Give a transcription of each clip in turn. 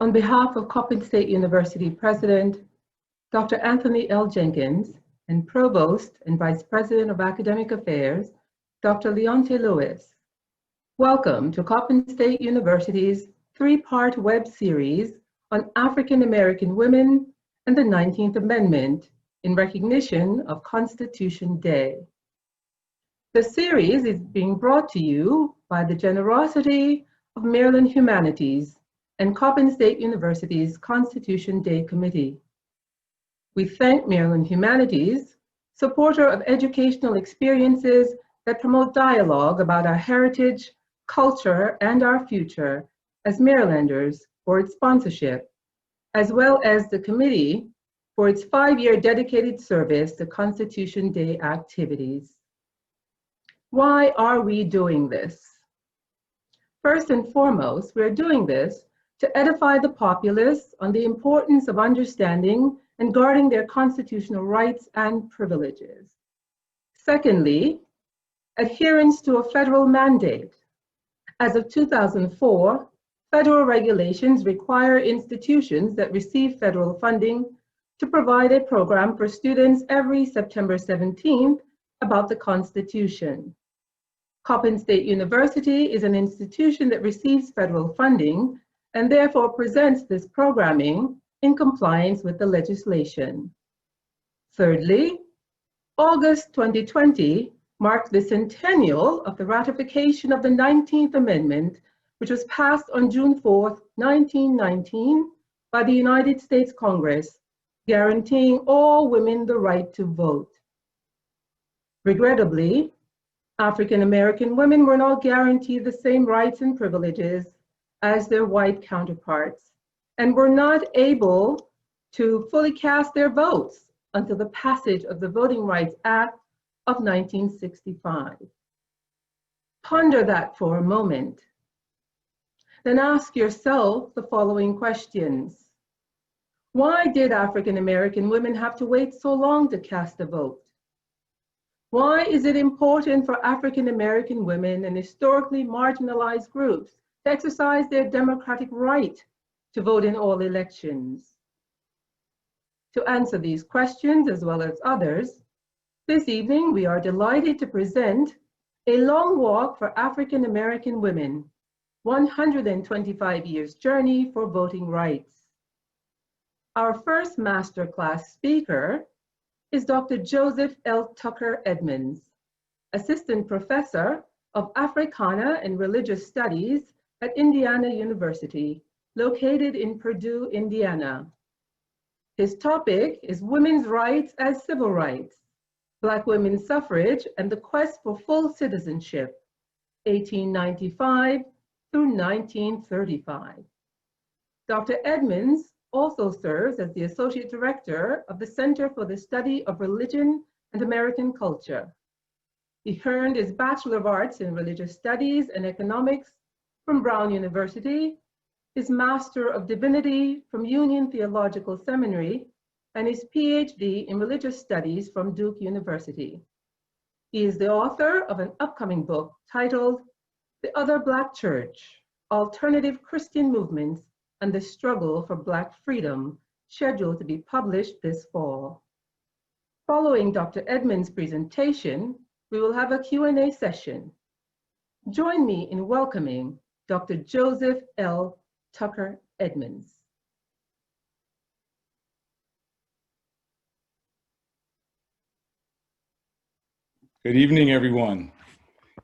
On behalf of Coppin State University President, Dr. Anthony L. Jenkins, and Provost and Vice President of Academic Affairs, Dr. Leonte Lewis, welcome to Coppin State University's three-part web series on African American women and the 19th Amendment in recognition of Constitution Day. The series is being brought to you by the generosity of Maryland Humanities and Coppin State University's Constitution Day Committee. We thank Maryland Humanities, supporter of educational experiences that promote dialogue about our heritage, culture, and our future as Marylanders, for its sponsorship, as well as the committee for its 5-year dedicated service to Constitution Day activities. Why are we doing this? First and foremost, we're doing this to edify the populace on the importance of understanding and guarding their constitutional rights and privileges. Secondly, adherence to a federal mandate. As of 2004, federal regulations require institutions that receive federal funding to provide a program for students every September 17th about the Constitution. Coppin State University is an institution that receives federal funding and therefore presents this programming in compliance with the legislation. Thirdly, August 2020 marked the centennial of the ratification of the 19th Amendment, which was passed on June 4th, 1919 by the United States Congress, guaranteeing all women the right to vote. Regrettably, African American women were not guaranteed the same rights and privileges as their white counterparts, and were not able to fully cast their votes until the passage of the Voting Rights Act of 1965. Ponder that for a moment. Then ask yourself the following questions. Why did African American women have to wait so long to cast a vote? Why is it important for African American women and historically marginalized groups to exercise their democratic right to vote in all elections? To answer these questions, as well as others, this evening we are delighted to present A Long Walk for African American Women, 125 Years Journey for Voting Rights. Our first masterclass speaker is Dr. Joseph L. Tucker Edmonds, Assistant Professor of Africana and Religious Studies at Indiana University, located in Purdue, Indiana. His topic is Women's Rights as Civil Rights, Black Women's Suffrage and the Quest for Full Citizenship, 1895 through 1935. Dr. Edmonds also serves as the Associate Director of the Center for the Study of Religion and American Culture. He earned his Bachelor of Arts in Religious Studies and Economics from Brown University, his Master of Divinity from Union Theological Seminary, and his PhD in Religious Studies from Duke University. He is the author of an upcoming book titled The Other Black Church, Alternative Christian Movements and the Struggle for Black Freedom, scheduled to be published this fall. Following Dr. Edmonds' presentation, we will have a Q&A session. Join me in welcoming Dr. Joseph L. Tucker Edmonds. Good evening, everyone.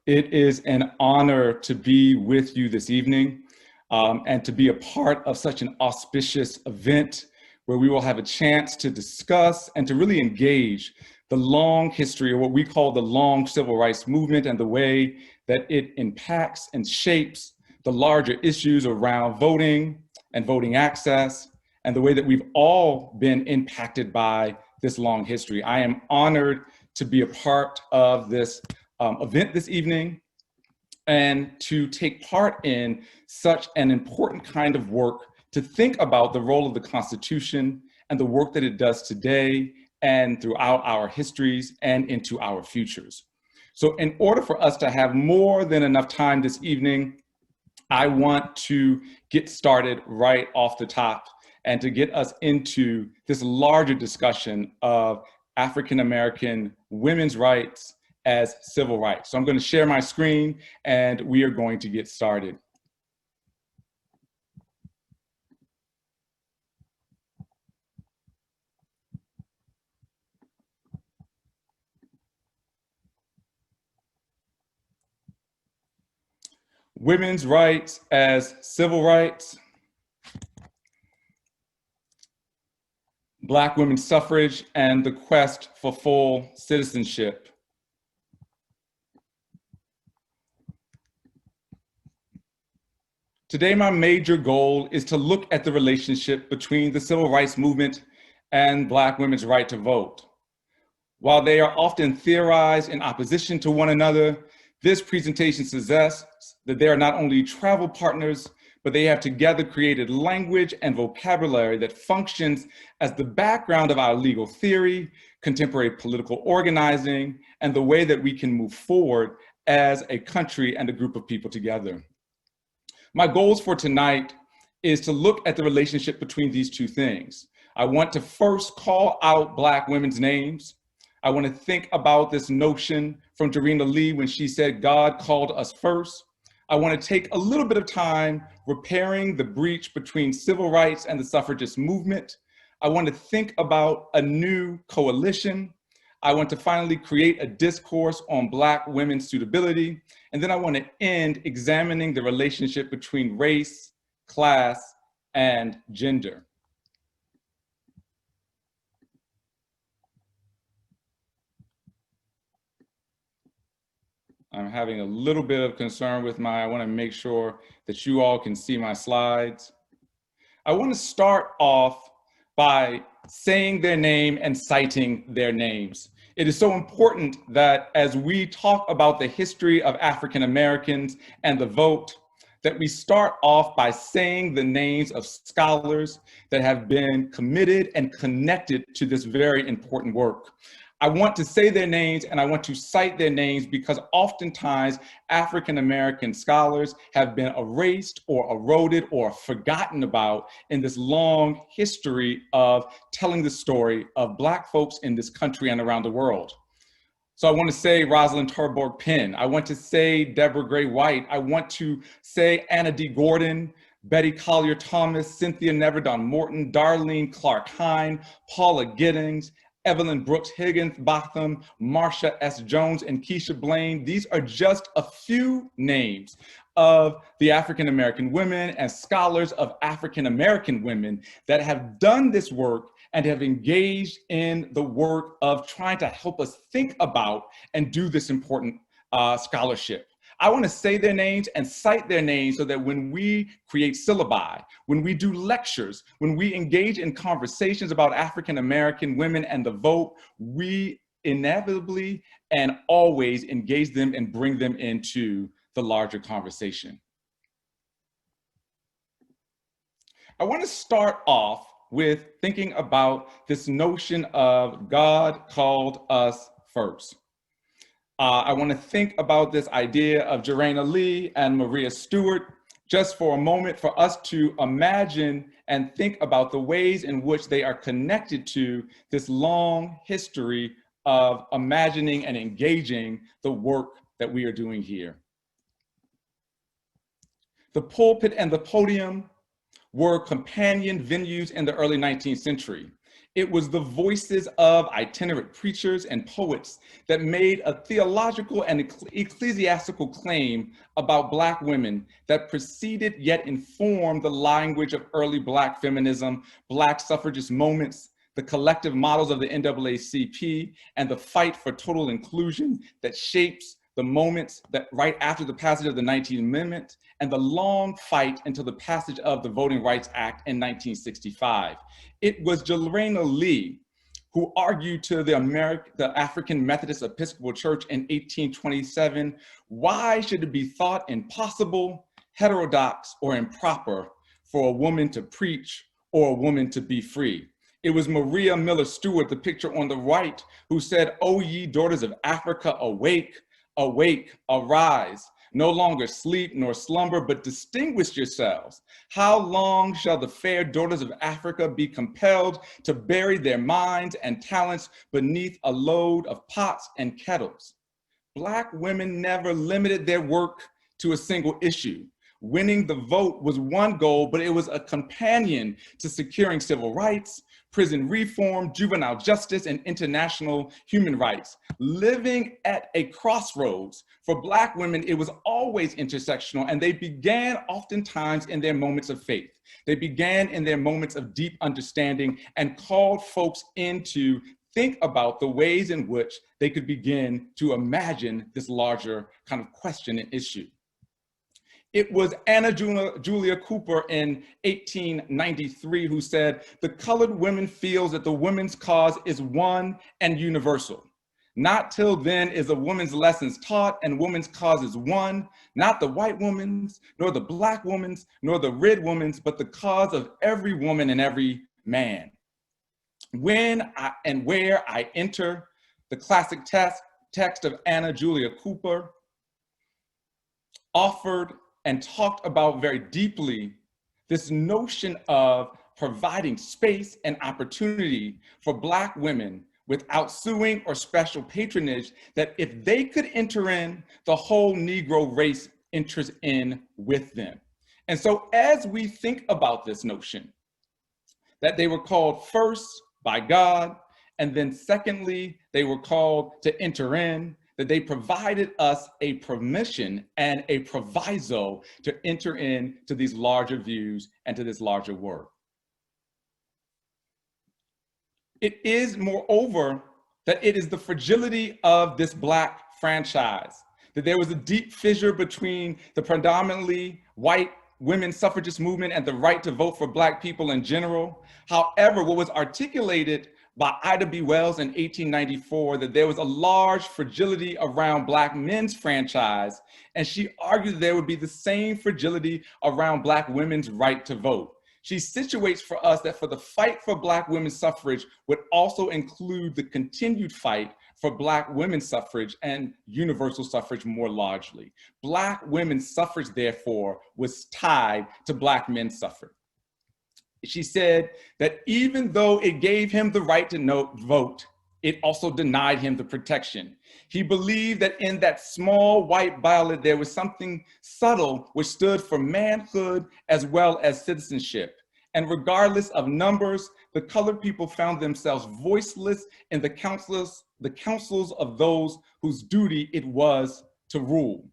It is an honor to be with you this evening and to be a part of such an auspicious event where we will have a chance to discuss and to really engage the long history, or what we call the long civil rights movement, and the way that it impacts and shapes the larger issues around voting and voting access, and the way that we've all been impacted by this long history. I am honored to be a part of this event this evening and to take part in such an important kind of work, to think about the role of the Constitution and the work that it does today and throughout our histories and into our futures. So in order for us to have more than enough time this evening I want to get started right off the top and to get us into this larger discussion of African-American women's rights as civil rights. So I'm going to share my screen and we are going to get started. Women's rights as civil rights, Black women's suffrage, and the quest for full citizenship. Today, my major goal is to look at the relationship between the civil rights movement and Black women's right to vote. While they are often theorized in opposition to one another, this presentation suggests that they are not only travel partners, but they have together created language and vocabulary that functions as the background of our legal theory, contemporary political organizing, and the way that we can move forward as a country and a group of people together. My goals for tonight is to look at the relationship between these two things. I want to first call out Black women's names. I want to think about this notion from Jarena Lee when she said, God called us first. I want to take a little bit of time repairing the breach between civil rights and the suffragist movement. I want to think about a new coalition. I want to finally create a discourse on Black women's suitability. And then I want to end examining the relationship between race, class, and gender. I'm having a little bit of concern with I want to make sure that you all can see my slides. I want to start off by saying their name and citing their names. It is so important that as we talk about the history of African Americans and the vote, that we start off by saying the names of scholars that have been committed and connected to this very important work. I want to say their names and I want to cite their names because oftentimes African-American scholars have been erased or eroded or forgotten about in this long history of telling the story of Black folks in this country and around the world. So I want to say Rosalind Terborg Penn. I want to say Deborah Gray White. I want to say Anna D. Gordon, Betty Collier Thomas, Cynthia Neverdon Morton, Darlene Clark Hine, Paula Giddings, Evelyn Brooks Higginbotham, Marsha S. Jones, and Keisha Blaine. These are just a few names of the African-American women and scholars of African-American women that have done this work and have engaged in the work of trying to help us think about and do this important scholarship. I want to say their names and cite their names so that when we create syllabi, when we do lectures, when we engage in conversations about African-American women and the vote, we inevitably and always engage them and bring them into the larger conversation. I want to start off with thinking about this notion of God called us first. I want to think about this idea of Jarena Lee and Maria Stewart just for a moment for us to imagine and think about the ways in which they are connected to this long history of imagining and engaging the work that we are doing here. The pulpit and the podium were companion venues in the early 19th century. It was the voices of itinerant preachers and poets that made a theological and ecclesiastical claim about Black women that preceded yet informed the language of early Black feminism, Black suffragist moments, the collective models of the NAACP, and the fight for total inclusion that shapes the moments that right after the passage of the 19th Amendment and the long fight until the passage of the Voting Rights Act in 1965. It was Jarena Lee who argued to the African Methodist Episcopal Church in 1827, why should it be thought impossible, heterodox, or improper for a woman to preach or a woman to be free? It was Maria Miller Stewart, the picture on the right, who said, "O ye daughters of Africa, awake, awake, arise. no longer sleep nor slumber, but distinguish yourselves. How long shall the fair daughters of Africa be compelled to bury their minds and talents beneath a load of pots and kettles? Black women never limited their work to a single issue. Winning the vote was one goal, but it was a companion to securing civil rights, prison reform, juvenile justice, and international human rights. Living at a crossroads, for Black women, it was always intersectional, and they began oftentimes in their moments of faith. They began in their moments of deep understanding and called folks in to think about the ways in which they could begin to imagine this larger kind of question and issue. It was Anna Julia Cooper in 1893 who said, "The colored woman feels that the women's cause is one and universal. Not till then is a woman's lessons taught and woman's cause is one, not the white woman's, nor the Black woman's, nor the red woman's, but the cause of every woman and every man." When and where I enter, the classic text of Anna Julia Cooper offered and talked about very deeply this notion of providing space and opportunity for Black women without suing or special patronage, that if they could enter in, the whole Negro race enters in with them. And so as we think about this notion, that they were called first by God, and then secondly, they were called to enter in, that they provided us a permission and a proviso to enter into these larger views and to this larger work. It is, moreover, that it is the fragility of this Black franchise, that there was a deep fissure between the predominantly white women's suffragist movement and the right to vote for Black people in general. However, what was articulated by Ida B. Wells in 1894, that there was a large fragility around Black men's franchise, and she argued there would be the same fragility around Black women's right to vote. She situates for us that for the fight for Black women's suffrage would also include the continued fight for Black women's suffrage and universal suffrage more largely. Black women's suffrage, therefore, was tied to Black men's suffrage. She said that even though it gave him the right to vote, it also denied him the protection. He believed that in that small white ballot, there was something subtle which stood for manhood as well as citizenship. And regardless of numbers, the colored people found themselves voiceless in the councils of those whose duty it was to rule.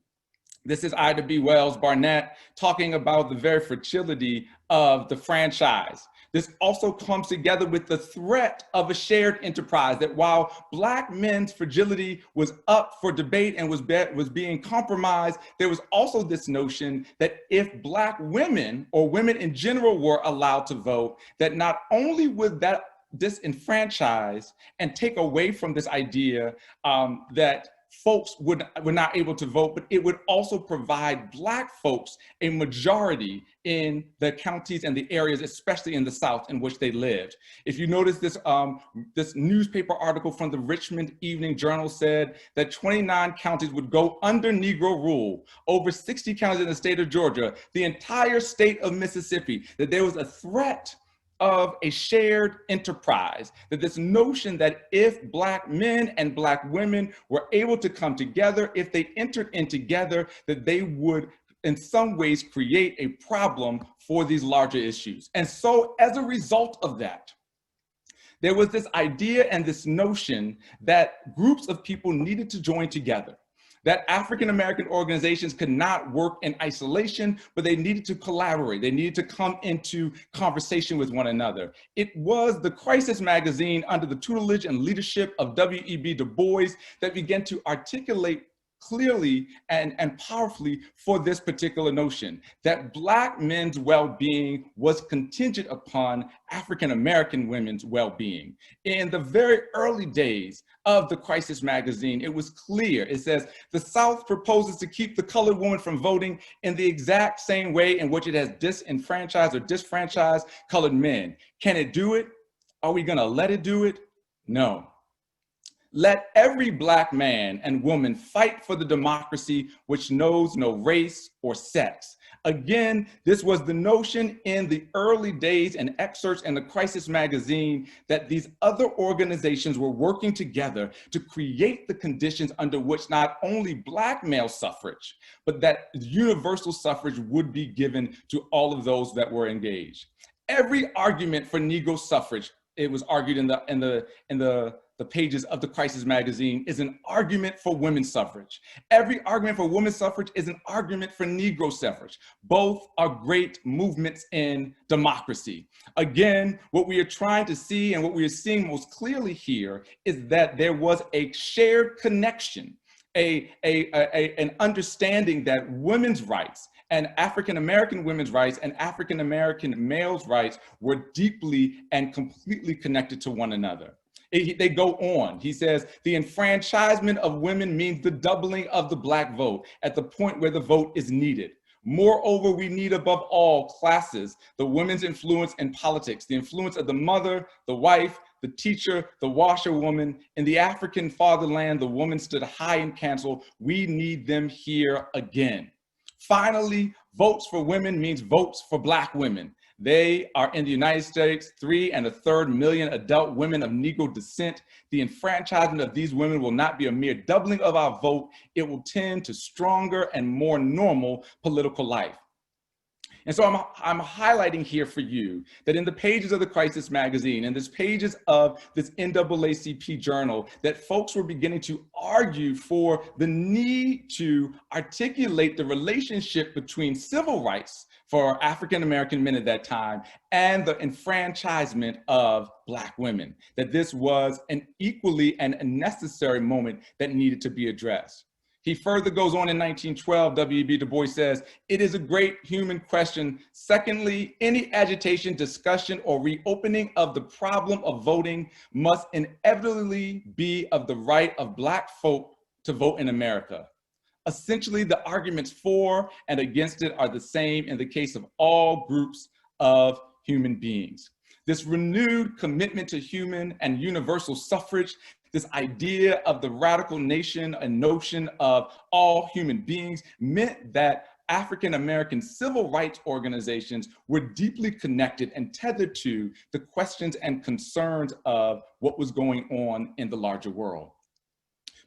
This is Ida B. Wells Barnett talking about the very fragility of the franchise. This also comes together with the threat of a shared enterprise, that while Black men's fragility was up for debate and was being compromised, there was also this notion that if Black women or women in general were allowed to vote, that not only would that disenfranchise and take away from this idea that folks were not able to vote, but it would also provide Black folks a majority in the counties and the areas, especially in the South, in which they lived. If you notice this, this newspaper article from the Richmond Evening Journal said that 29 counties would go under Negro rule, over 60 counties in the state of Georgia, the entire state of Mississippi, that there was a threat of a shared enterprise, that this notion that if Black men and Black women were able to come together, if they entered in together, that they would in some ways create a problem for these larger issues. And so as a result of that, there was this idea and this notion that groups of people needed to join together, that African-American organizations could not work in isolation, but they needed to collaborate. They needed to come into conversation with one another. It was the Crisis magazine under the tutelage and leadership of W.E.B. Du Bois that began to articulate clearly and powerfully for this particular notion, that Black men's well-being was contingent upon African-American women's well-being. In the very early days of the Crisis magazine, it was clear. It says, the South proposes to keep the colored woman from voting in the exact same way in which it has disenfranchised or disfranchised colored men. Can it do it? Are we gonna let it do it? No. Let every Black man and woman fight for the democracy which knows no race or sex. Again, this was the notion in the early days and excerpts in the Crisis magazine that these other organizations were working together to create the conditions under which not only Black male suffrage, but that universal suffrage would be given to all of those that were engaged. Every argument for Negro suffrage, it was argued in the pages of the Crisis magazine, is an argument for women's suffrage. Every argument for women's suffrage is an argument for Negro suffrage. Both are great movements in democracy. Again, what we are trying to see and what we are seeing most clearly here is that there was a shared connection, an understanding that women's rights and African-American women's rights and African-American males' rights were deeply and completely connected to one another. They go on. He says, the enfranchisement of women means the doubling of the Black vote at the point where the vote is needed. Moreover, we need above all classes the women's influence in politics, the influence of the mother, the wife, the teacher, the washerwoman. In the African fatherland, the woman stood high in council. We need them here again. Finally, votes for women means votes for Black women. They are in the United States, 3 1/3 million adult women of Negro descent. The enfranchisement of these women will not be a mere doubling of our vote. It will tend to stronger and more normal political life. And so I'm highlighting here for you that in the pages of the Crisis magazine and the pages of this NAACP journal, that folks were beginning to argue for the need to articulate the relationship between civil rights for African-American men at that time and the enfranchisement of Black women, that this was an equally and a necessary moment that needed to be addressed. He further goes on in 1912, W.E.B. Du Bois says, it is a great human question. Secondly, any agitation, discussion, or reopening of the problem of voting must inevitably be of the right of Black folk to vote in America. Essentially, the arguments for and against it are the same in the case of all groups of human beings. This renewed commitment to human and universal suffrage, this idea of the radical nation and notion of all human beings, meant that African-American civil rights organizations were deeply connected and tethered to the questions and concerns of what was going on in the larger world.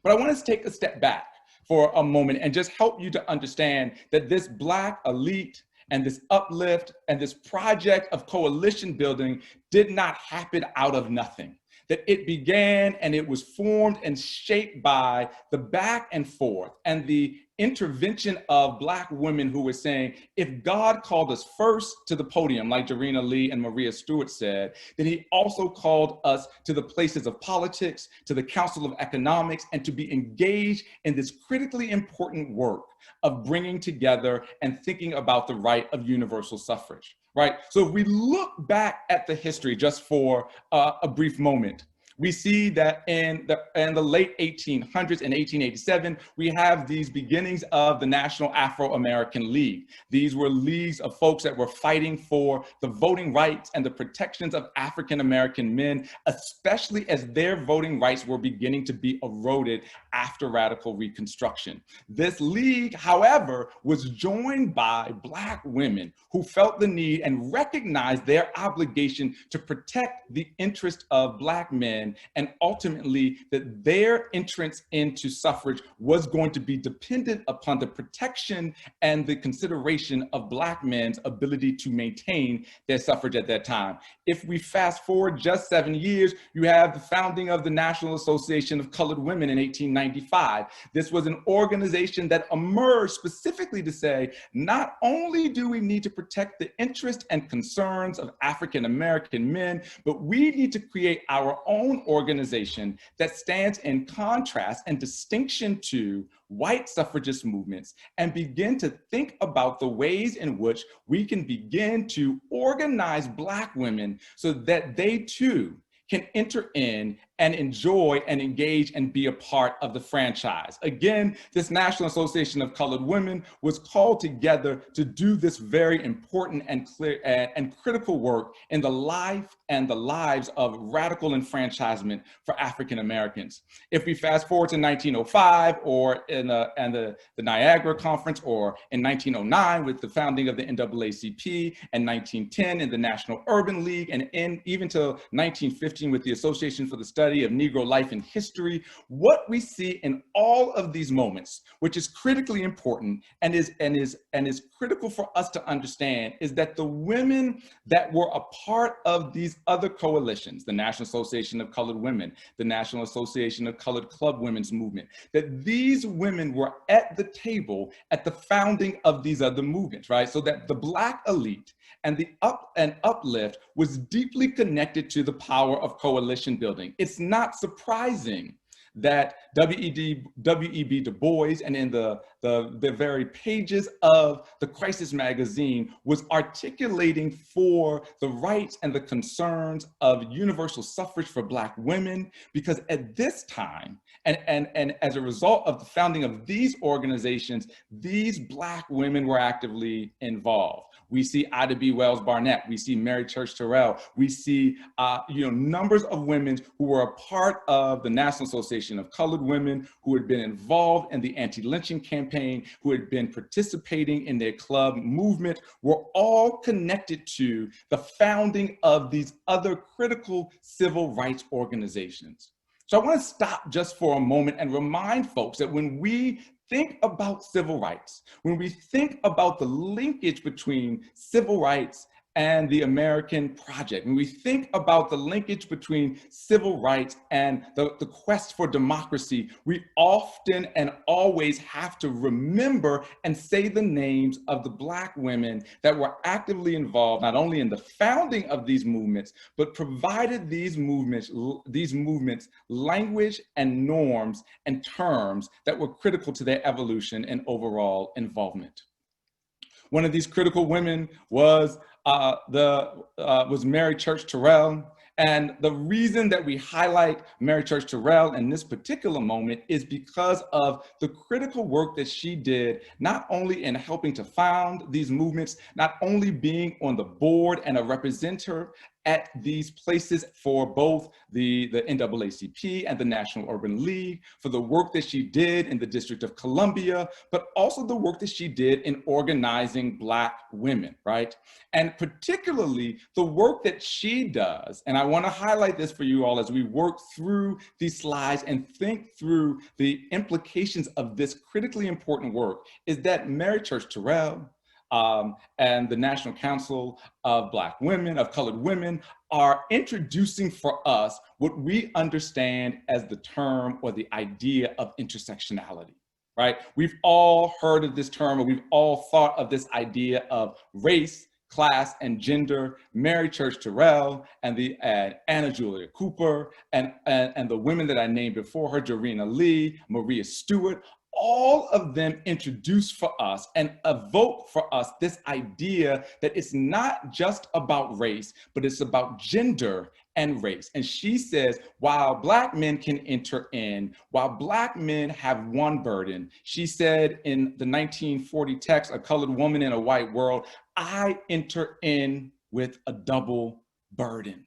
But I want us to take a step back for a moment and just help you to understand that this Black elite and this uplift and this project of coalition building did not happen out of nothing. That it began and it was formed and shaped by the back and forth and the intervention of Black women who were saying, if God called us first to the podium, like Jarena Lee and Maria Stewart said, then he also called us to the places of politics, to the Council of Economics, and to be engaged in this critically important work of bringing together and thinking about the right of universal suffrage, right? So if we look back at the history just for a brief moment, we see that in the late 1800s, in 1887, we have these beginnings of the National Afro-American League. These were leagues of folks that were fighting for the voting rights and the protections of African-American men, especially as their voting rights were beginning to be eroded after radical Reconstruction. This league, however, was joined by Black women who felt the need and recognized their obligation to protect the interest of Black men, and ultimately that their entrance into suffrage was going to be dependent upon the protection and the consideration of Black men's ability to maintain their suffrage at that time. If we fast forward just 7 years, you have the founding of the National Association of Colored Women in 1895. This was an organization that emerged specifically to say, not only do we need to protect the interest and concerns of African-American men, but we need to create our own organization that stands in contrast and distinction to white suffragist movements and begin to think about the ways in which we can begin to organize Black women so that they too can enter in and enjoy and engage and be a part of the franchise. Again, this National Association of Colored Women was called together to do this very important and clear and critical work in the life and the lives of radical enfranchisement for African Americans. If we fast forward to 1905 or in the Niagara Conference, or in 1909 with the founding of the NAACP, and 1910 in the National Urban League, and even till 1915 with the Association for the Study of Negro Life and History, what we see in all of these moments, which is critically important and is critical for us to understand, is that the women that were a part of these other coalitions, the National Association of Colored Women, the National Association of Colored Club Women's Movement, that these women were at the table at the founding of these other movements, right? So that the Black elite and the Uplift was deeply connected to the power of coalition building. It's not surprising that W.E.B. Du Bois, and in the very pages of the Crisis magazine, was articulating for the rights and the concerns of universal suffrage for Black women, because at this time, and as a result of the founding of these organizations, these Black women were actively involved. We see Ida B. Wells Barnett, we see Mary Church Terrell, we see numbers of women who were a part of the National Association of Colored Women, who had been involved in the anti-lynching campaign, who had been participating in their club movement, were all connected to the founding of these other critical civil rights organizations. So I want to stop just for a moment and remind folks that when we think about civil rights, when we think about the linkage between civil rights and the American project, when we think about the linkage between civil rights and the quest for democracy, we often and always have to remember and say the names of the Black women that were actively involved, not only in the founding of these movements, but provided these movements language and norms and terms that were critical to their evolution and overall involvement. One of these critical women was Mary Church Terrell. And the reason that we highlight Mary Church Terrell in this particular moment is because of the critical work that she did, not only in helping to found these movements, not only being on the board and a representative at these places for both the NAACP and the National Urban League, for the work that she did in the District of Columbia, but also the work that she did in organizing Black women, right? And particularly the work that she does, and I want to highlight this for you all as we work through these slides and think through the implications of this critically important work, is that Mary Church Terrell and the National Council of Black Women, of Colored Women, are introducing for us what we understand as the term or the idea of intersectionality, right? We've all heard of this term, or we've all thought of this idea of race, class, and gender. Mary Church Terrell and Anna Julia Cooper and the women that I named before her, Jarena Lee, Maria Stewart, all of them introduce for us and evoke for us this idea that it's not just about race, but it's about gender and race. And she says, while Black men can enter in, while Black men have one burden, she said in the 1940 text, A Colored Woman in a White World, I enter in with a double burden.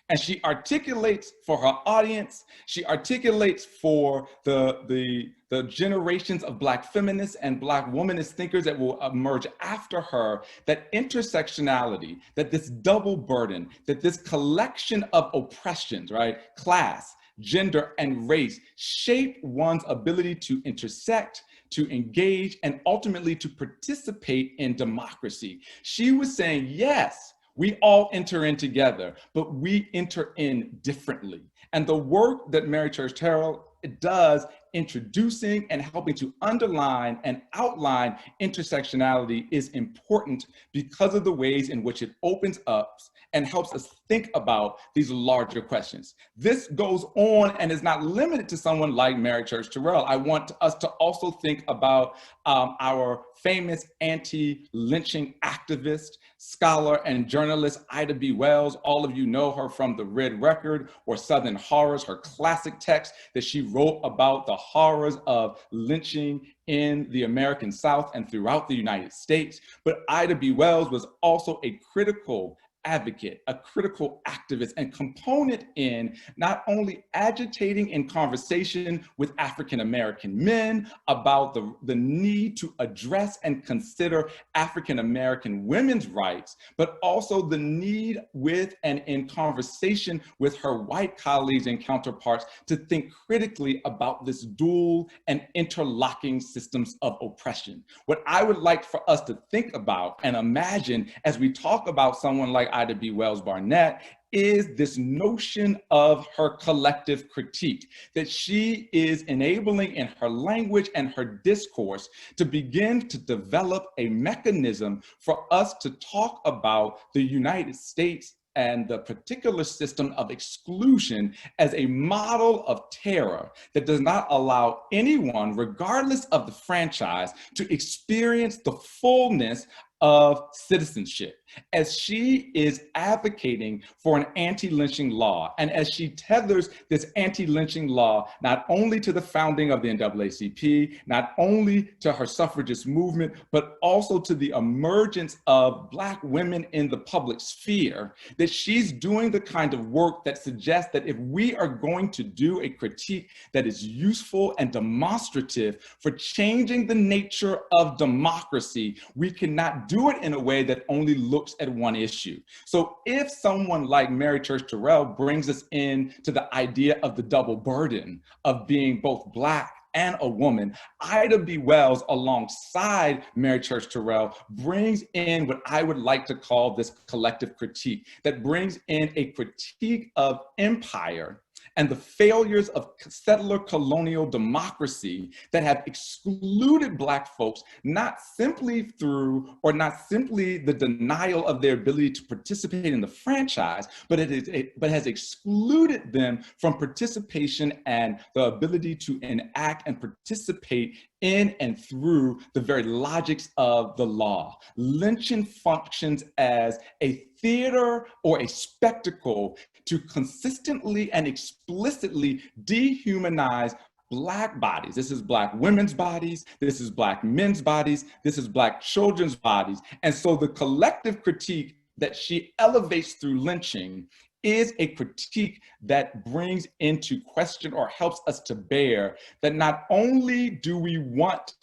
And she articulates for her audience, she articulates for the generations of Black feminists and Black womanist thinkers that will emerge after her, that intersectionality, that this double burden, that this collection of oppressions, right, class, gender, and race, shape one's ability to intersect, to engage, and ultimately to participate in democracy. She was saying, yes, we all enter in together, but we enter in differently. And the work that Mary Church Terrell does, introducing and helping to underline and outline intersectionality, is important because of the ways in which it opens up and helps us think about these larger questions. This goes on and is not limited to someone like Mary Church Terrell. I want us to also think about our famous anti-lynching activist, Scholar and journalist Ida B. Wells, all of you know her from The Red Record or Southern Horrors, her classic text that she wrote about the horrors of lynching in the American South and throughout the United States. But Ida B. Wells was also a critical advocate, a critical activist and component in not only agitating in conversation with African-American men about the need to address and consider African-American women's rights, but also the need with and in conversation with her white colleagues and counterparts to think critically about this dual and interlocking systems of oppression. What I would like for us to think about and imagine as we talk about someone like Ida B. Wells Barnett is this notion of her collective critique, that she is enabling in her language and her discourse to begin to develop a mechanism for us to talk about the United States and the particular system of exclusion as a model of terror that does not allow anyone, regardless of the franchise, to experience the fullness of citizenship, as she is advocating for an anti-lynching law, and as she tethers this anti-lynching law not only to the founding of the NAACP, not only to her suffragist movement, but also to the emergence of Black women in the public sphere, that she's doing the kind of work that suggests that if we are going to do a critique that is useful and demonstrative for changing the nature of democracy, we cannot do it in a way that only looks at one issue. So if someone like Mary Church Terrell brings us in to the idea of the double burden of being both Black and a woman, Ida B. Wells, alongside Mary Church Terrell, brings in what I would like to call this collective critique, that brings in a critique of empire and the failures of settler colonial democracy that have excluded Black folks, not simply through, or not simply the denial of their ability to participate in the franchise, but has excluded them from participation and the ability to enact and participate in and through the very logics of the law. Lynching functions as a theater or a spectacle to consistently and explicitly dehumanize Black bodies. This is Black women's bodies, this is Black men's bodies, this is Black children's bodies. And so the collective critique that she elevates through lynching is a critique that brings into question or helps us to bear that not only do we want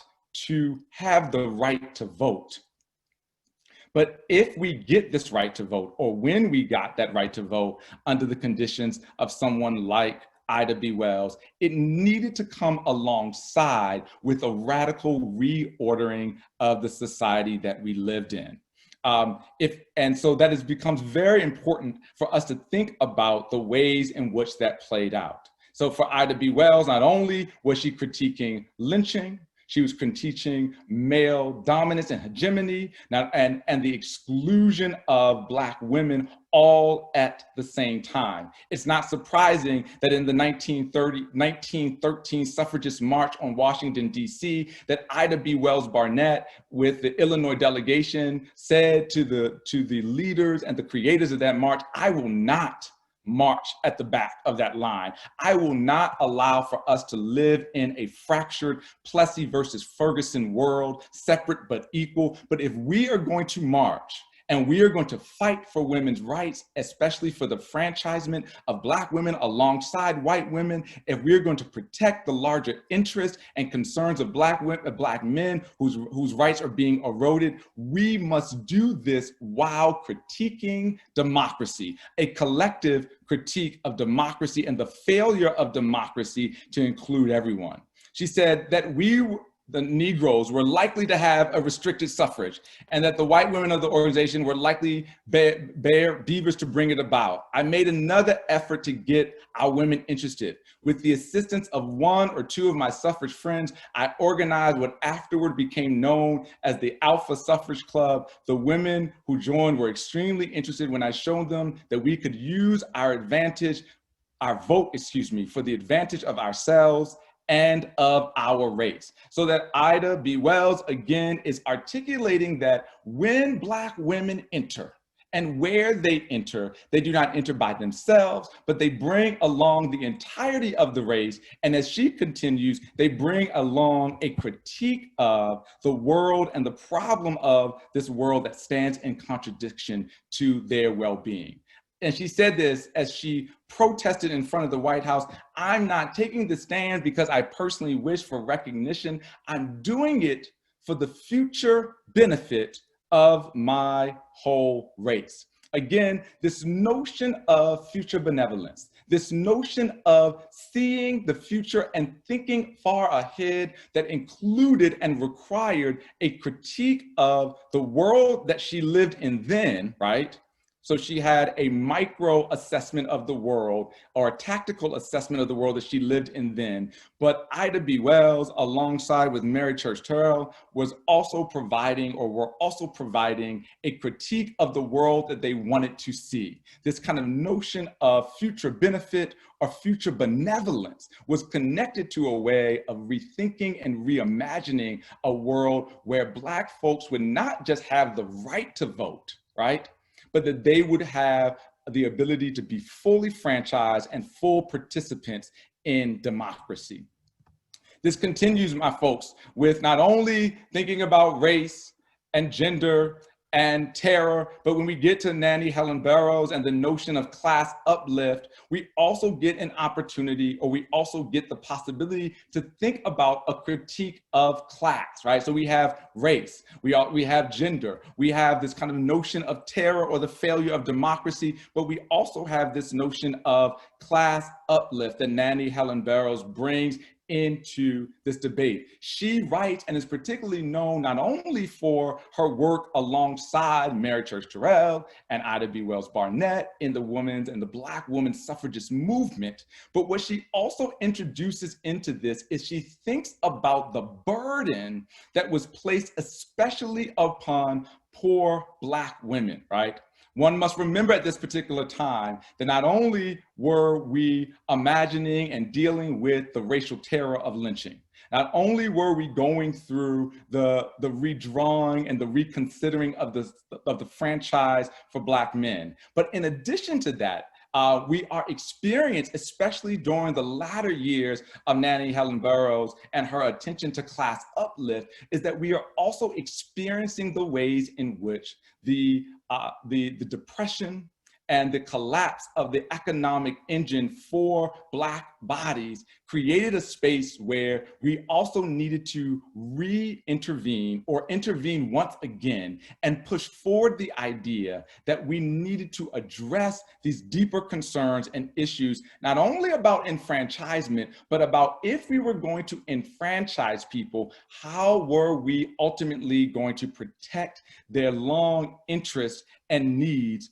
to have the right to vote, but if we get this right to vote, or when we got that right to vote under the conditions of someone like Ida B. Wells, it needed to come alongside with a radical reordering of the society that we lived in. And so that becomes very important for us to think about the ways in which that played out. So for Ida B. Wells, not only was she critiquing lynching, she was critiquing male dominance and hegemony, and the exclusion of Black women all at the same time. It's not surprising that in the 1913 suffragist march on Washington, D.C., that Ida B. Wells Barnett, with the Illinois delegation, said to the leaders and the creators of that march, "I will not march at the back of that line. I will not allow for us to live in a fractured Plessy versus Ferguson world, separate but equal. But if we are going to march and we are going to fight for women's rights, especially for the franchisement of Black women alongside white women, if we're going to protect the larger interests and concerns of Black men whose rights are being eroded, we must do this while critiquing democracy, a collective critique of democracy and the failure of democracy to include everyone." She said that the Negroes were likely to have a restricted suffrage, and that the white women of the organization were likely beavers to bring it about. "I made another effort to get our women interested. With the assistance of one or two of my suffrage friends, I organized what afterward became known as the Alpha Suffrage Club. The women who joined were extremely interested when I showed them that we could use our vote, for the advantage of ourselves and of our race. So that Ida B. Wells, again, is articulating that when Black women enter, and where they enter, they do not enter by themselves, but they bring along the entirety of the race. And as she continues, they bring along a critique of the world and the problem of this world that stands in contradiction to their well-being. And she said this as she protested in front of the White House. I'm not taking the stand because I personally wish for recognition. I'm doing it for the future benefit of my whole race. Again, this notion of future benevolence, this notion of seeing the future and thinking far ahead that included and required a critique of the world that she lived in then, right? So she had a micro assessment of the world, or a tactical assessment of the world that she lived in then. But Ida B. Wells, alongside with Mary Church Terrell, were also providing a critique of the world that they wanted to see. This kind of notion of future benefit or future benevolence was connected to a way of rethinking and reimagining a world where Black folks would not just have the right to vote, right? But that they would have the ability to be fully franchised and full participants in democracy. This continues, my folks, with not only thinking about race and gender and terror, but when we get to Nannie Helen Burroughs and the notion of class uplift, we also get an opportunity, or we also get the possibility to think about a critique of class, right? So we have race, we have gender, we have this kind of notion of terror or the failure of democracy, but we also have this notion of class uplift that Nannie Helen Burroughs brings into this debate. She writes and is particularly known not only for her work alongside Mary Church Terrell and Ida B. Wells Barnett in the women's and the Black women's suffragist movement, but what she also introduces into this is she thinks about the burden that was placed especially upon poor Black women, right? One must remember at this particular time that not only were we imagining and dealing with the racial terror of lynching, not only were we going through the redrawing and the reconsidering of the franchise for Black men, but in addition to that, we are experienced, especially during the latter years of Nannie Helen Burroughs and her attention to class uplift, is that we are also experiencing the ways in which the depression and the collapse of the economic engine for Black bodies created a space where we also needed to re-intervene or intervene once again and push forward the idea that we needed to address these deeper concerns and issues, not only about enfranchisement, but about if we were going to enfranchise people, how were we ultimately going to protect their long interests and needs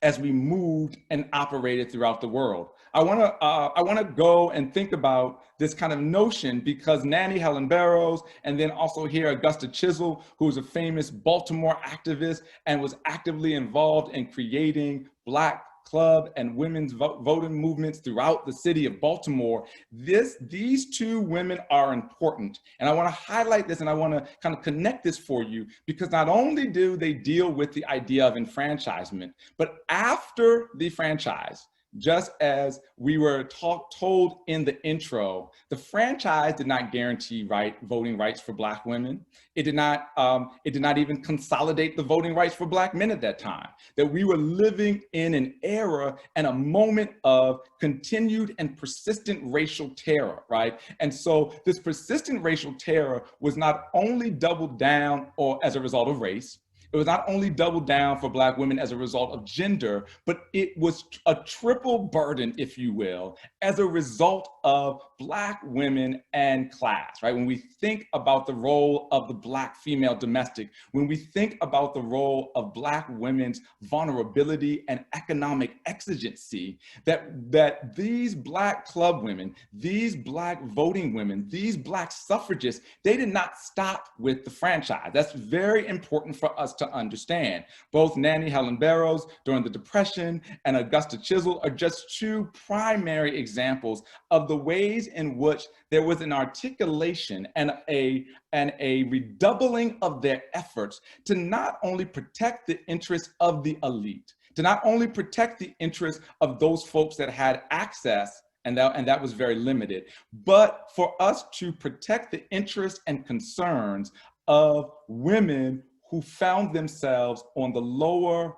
as we moved and operated throughout the world. I wanna go and think about this kind of notion because Nannie Helen Burroughs, and then also here Augusta Chisel, who is a famous Baltimore activist and was actively involved in creating Black club and women's voting movements throughout the city of Baltimore. These two women are important. And I want to highlight this and I want to kind of connect this for you because not only do they deal with the idea of enfranchisement, but after the franchise, just as we were told in the intro, the franchise did not guarantee voting rights for Black women. It did not even consolidate the voting rights for Black men at that time. That we were living in an era and a moment of continued and persistent racial terror, right? And so this persistent racial terror was not only doubled down or as a result of race, it was not only doubled down for Black women as a result of gender, but it was a triple burden, if you will, as a result of Black women and class, right? When we think about the role of the Black female domestic, when we think about the role of Black women's vulnerability and economic exigency, that these Black club women, these Black voting women, these Black suffragists, they did not stop with the franchise. That's very important for us to to understand. Both Nannie, Helen Burroughs during the Depression and Augusta Chisel are just two primary examples of the ways in which there was an articulation and a redoubling of their efforts to not only protect the interests of the elite, to not only protect the interests of those folks that had access, and that was very limited, but for us to protect the interests and concerns of women who found themselves on the lower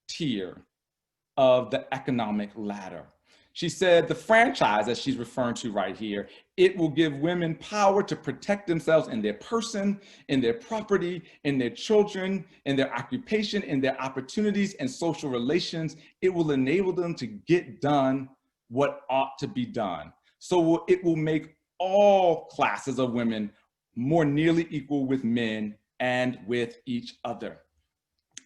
tier of the economic ladder. She said the franchise, as she's referring to right here, it will give women power to protect themselves in their person, in their property, in their children, in their occupation, in their opportunities and social relations. It will enable them to get done what ought to be done. So it will make all classes of women more nearly equal with men and with each other.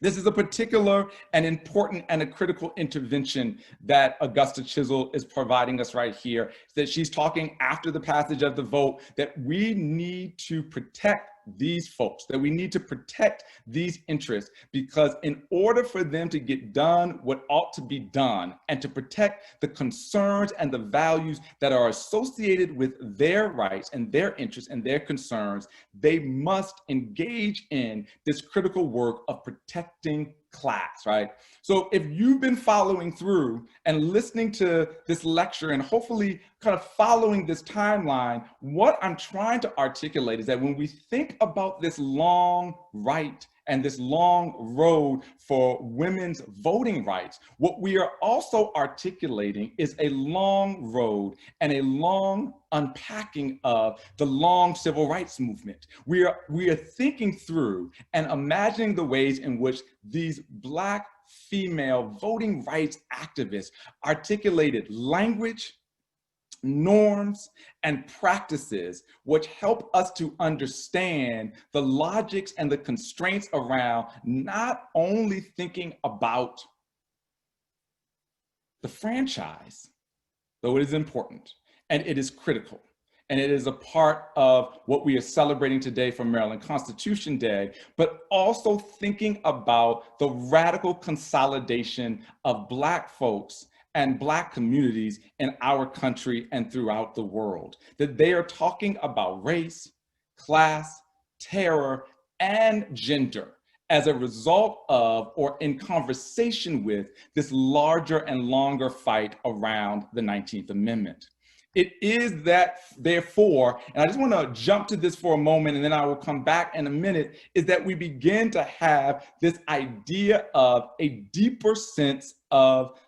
This is a particular and important and a critical intervention that Augusta Chisel is providing us right here, that she's talking after the passage of the vote, that we need to protect these folks, that we need to protect these interests, because in order for them to get done what ought to be done and to protect the concerns and the values that are associated with their rights and their interests and their concerns, they must engage in this critical work of protecting class, right? So if you've been following through and listening to this lecture and hopefully kind of following this timeline, what I'm trying to articulate is that when we think about this long right and this long road for women's voting rights, what we are also articulating is a long road and a long unpacking of the long civil rights movement. We are thinking through and imagining the ways in which these Black female voting rights activists articulated language, norms, and practices which help us to understand the logics and the constraints around not only thinking about the franchise, though it is important and it is critical, and it is a part of what we are celebrating today for Maryland Constitution Day, but also thinking about the radical consolidation of Black folks and Black communities in our country and throughout the world. That they are talking about race, class, terror, and gender as a result of or in conversation with this larger and longer fight around the 19th Amendment. It is that, therefore, and I just want to jump to this for a moment and then I will come back in a minute, is that we begin to have this idea of a deeper sense of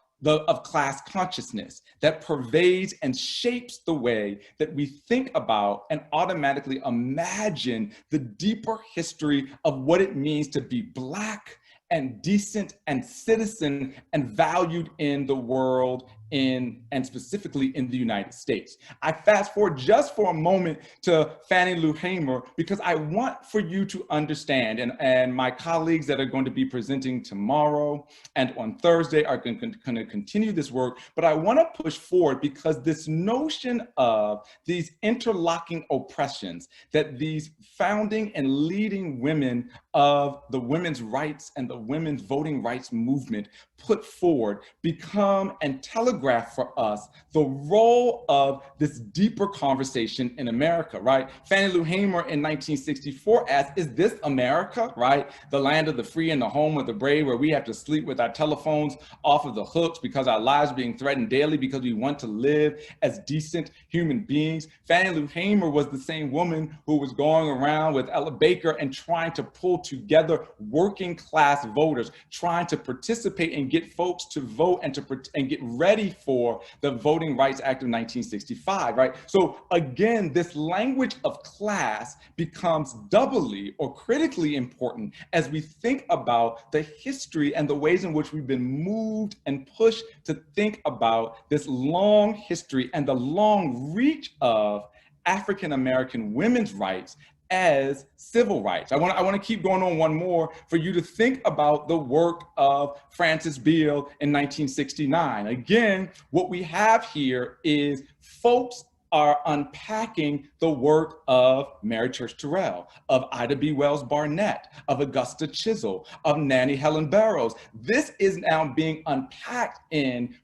class consciousness that pervades and shapes the way that we think about and automatically imagine the deeper history of what it means to be Black and decent and citizen and valued in the world and specifically in the United States. I fast forward just for a moment to Fannie Lou Hamer because I want for you to understand, and my colleagues that are going to be presenting tomorrow and on Thursday are going to continue this work, but I want to push forward because this notion of these interlocking oppressions that these founding and leading women of the women's rights and the women's voting rights movement put forward become and telegraph for us the role of this deeper conversation in America, right? Fannie Lou Hamer in 1964 asked, is this America, right? The land of the free and the home of the brave, where we have to sleep with our telephones off of the hooks because our lives are being threatened daily because we want to live as decent human beings. Fannie Lou Hamer was the same woman who was going around with Ella Baker and trying to pull together working class voters, trying to participate and get folks to vote and get ready for the Voting Rights Act of 1965, right? So again, this language of class becomes doubly or critically important as we think about the history and the ways in which we've been moved and pushed to think about this long history and the long reach of African-American women's rights as civil rights. I want to keep going on one more for you to think about the work of Frances Beale in 1969. Again, what we have here is folks are unpacking the work of Mary Church Terrell, of Ida B. Wells Barnett, of Augusta Chisel, of Nannie Helen Burroughs. This is now being unpacked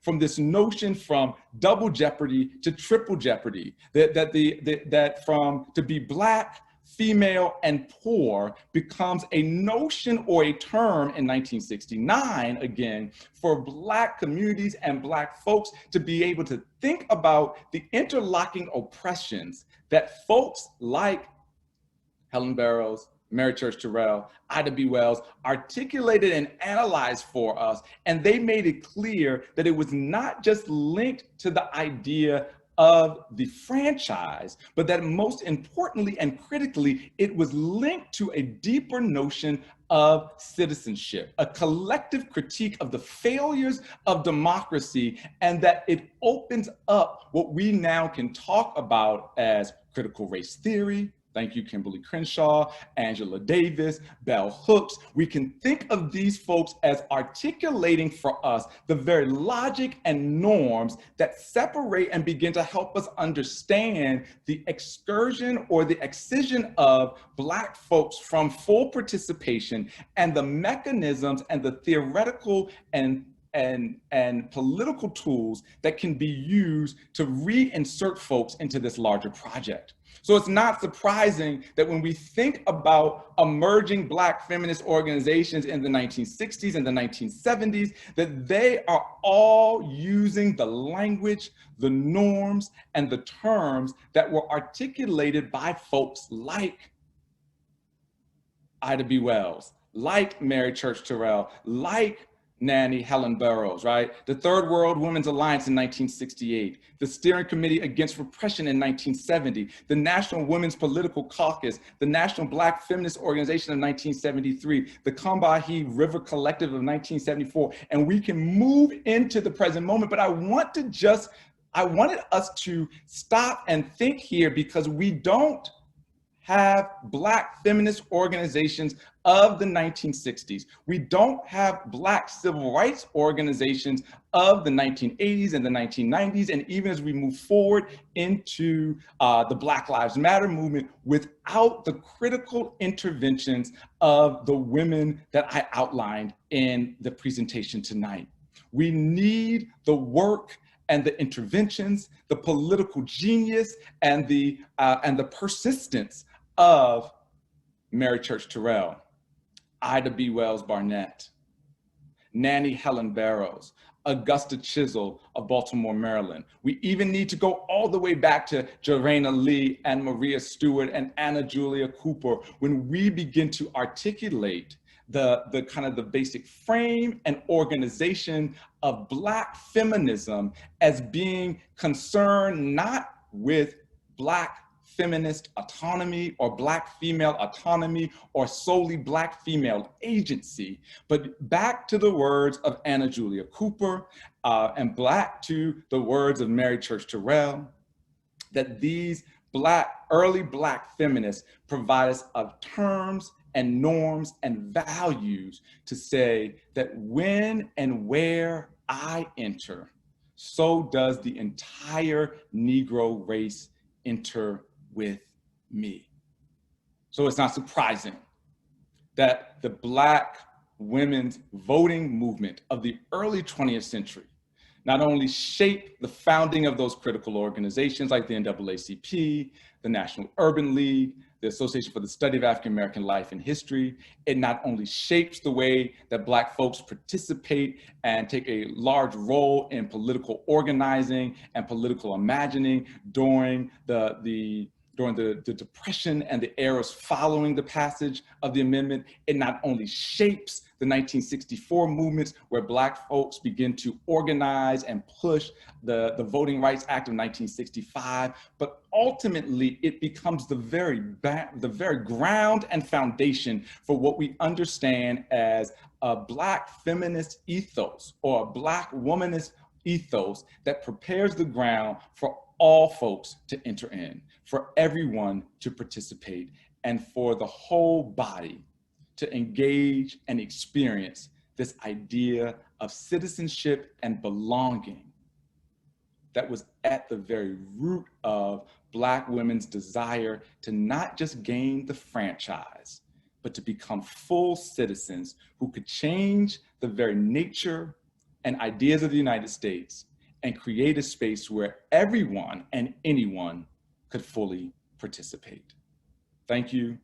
from this notion from double jeopardy to triple jeopardy, that from to be Black, female, and poor becomes a notion or a term in 1969, again, for Black communities and Black folks to be able to think about the interlocking oppressions that folks like Helen Burroughs, Mary Church Terrell, Ida B. Wells articulated and analyzed for us. And they made it clear that it was not just linked to the idea of the franchise, but that most importantly and critically, it was linked to a deeper notion of citizenship, a collective critique of the failures of democracy, and that it opens up what we now can talk about as critical race theory. Thank you, Kimberly Crenshaw, Angela Davis, Bell Hooks. We can think of these folks as articulating for us the very logic and norms that separate and begin to help us understand the excursion or the excision of Black folks from full participation, and the mechanisms and the theoretical and political tools that can be used to reinsert folks into this larger project. So it's not surprising that when we think about emerging Black feminist organizations in the 1960s and the 1970s, that they are all using the language, the norms, and the terms that were articulated by folks like Ida B. Wells, like Mary Church Terrell, like Nannie Helen Burroughs, right? The Third World Women's Alliance in 1968, the Steering Committee Against Repression in 1970, the National Women's Political Caucus, the National Black Feminist Organization of 1973, the Combahee River Collective of 1974, and we can move into the present moment. But I wanted us to stop and think here, because we don't have Black feminist organizations of the 1960s. We don't have Black civil rights organizations of the 1980s and the 1990s, and even as we move forward into the Black Lives Matter movement, without the critical interventions of the women that I outlined in the presentation tonight. We need the work and the interventions, the political genius, and the persistence of Mary Church Terrell, Ida B. Wells Barnett, Nannie Helen Burroughs, Augusta Chisel of Baltimore, Maryland. We even need to go all the way back to Jarena Lee and Maria Stewart and Anna Julia Cooper when we begin to articulate the kind of the basic frame and organization of Black feminism as being concerned not with Black feminist autonomy or Black female autonomy or solely Black female agency, but back to the words of Anna Julia Cooper and back to the words of Mary Church Terrell, that these early Black feminists provide us of terms and norms and values to say that when and where I enter, so does the entire Negro race enter with me. So it's not surprising that the Black women's voting movement of the early 20th century not only shaped the founding of those critical organizations like the NAACP, the National Urban League, the Association for the Study of African American Life and History, it not only shapes the way that Black folks participate and take a large role in political organizing and political imagining during the Depression and the eras following the passage of the amendment. It not only shapes the 1964 movements where Black folks begin to organize and push the Voting Rights Act of 1965, but ultimately it becomes the very ground and foundation for what we understand as a Black feminist ethos or a Black womanist ethos that prepares the ground for all folks to enter in, for everyone to participate, and for the whole body to engage and experience this idea of citizenship and belonging that was at the very root of Black women's desire to not just gain the franchise, but to become full citizens who could change the very nature and ideas of the United States and create a space where everyone and anyone could fully participate. Thank you,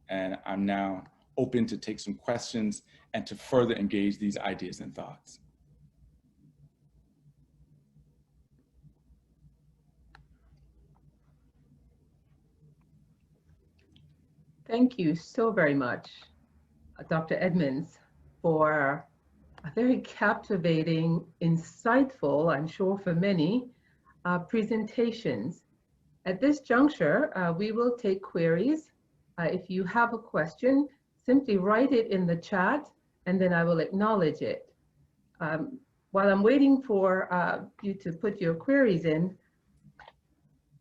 and I'm now open to take some questions and to further engage these ideas and thoughts. Thank you so very much, Dr. Edmonds, for a very captivating, insightful, I'm sure for many, presentations. At this juncture, we will take queries. If you have a question, simply write it in the chat, and then I will acknowledge it. While I'm waiting for you to put your queries in,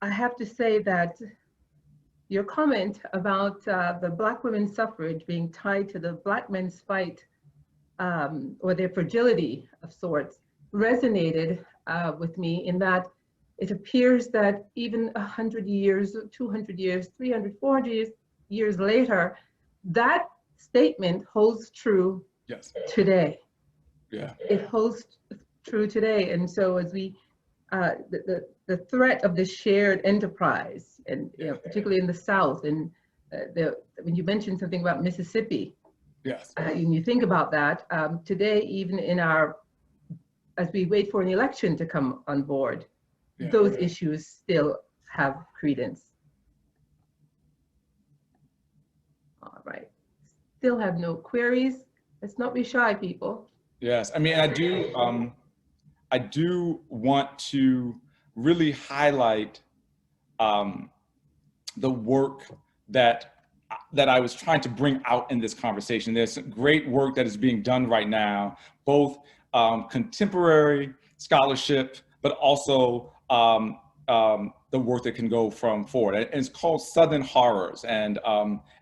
I have to say that your comment about the Black women's suffrage being tied to the Black men's fight or their fragility of sorts resonated with me, in that it appears that even 100 years, 200 years, 300, 400 years later, that statement holds true today. Yeah. It holds true today. And so as we, the threat of the shared enterprise, and particularly in the South, and when you mentioned something about Mississippi, yes, and you think about that, today, even in our, as we wait for an election to come on board, those issues still have credence. All right, still have no queries. Let's not be shy, people. Yes, I mean, I do want to really highlight the work that I was trying to bring out in this conversation. There's some great work that is being done right now, both contemporary scholarship, but also the work that can go from forward. And it's called Southern Horrors. And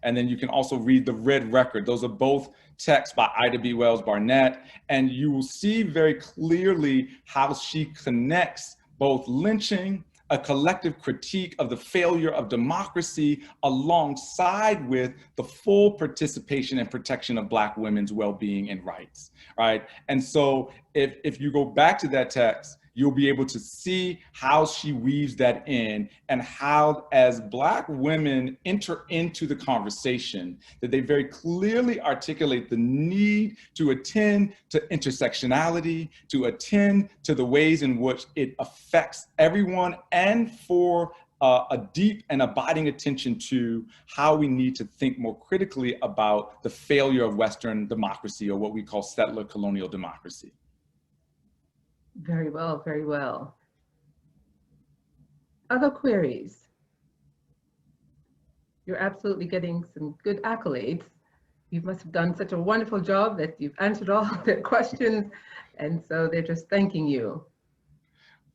then you can also read The Red Record. Those are both texts by Ida B. Wells Barnett. And you will see very clearly how she connects both lynching, a collective critique of the failure of democracy, alongside with the full participation and protection of Black women's well-being and rights, right? And so if you go back to that text, you'll be able to see how she weaves that in, and how, as Black women enter into the conversation, that they very clearly articulate the need to attend to intersectionality, to attend to the ways in which it affects everyone, and for a deep and abiding attention to how we need to think more critically about the failure of Western democracy, or what we call settler colonial democracy. Very well, very well. Other queries? You're absolutely getting some good accolades. You must have done such a wonderful job that you've answered all their questions, and so they're just thanking you.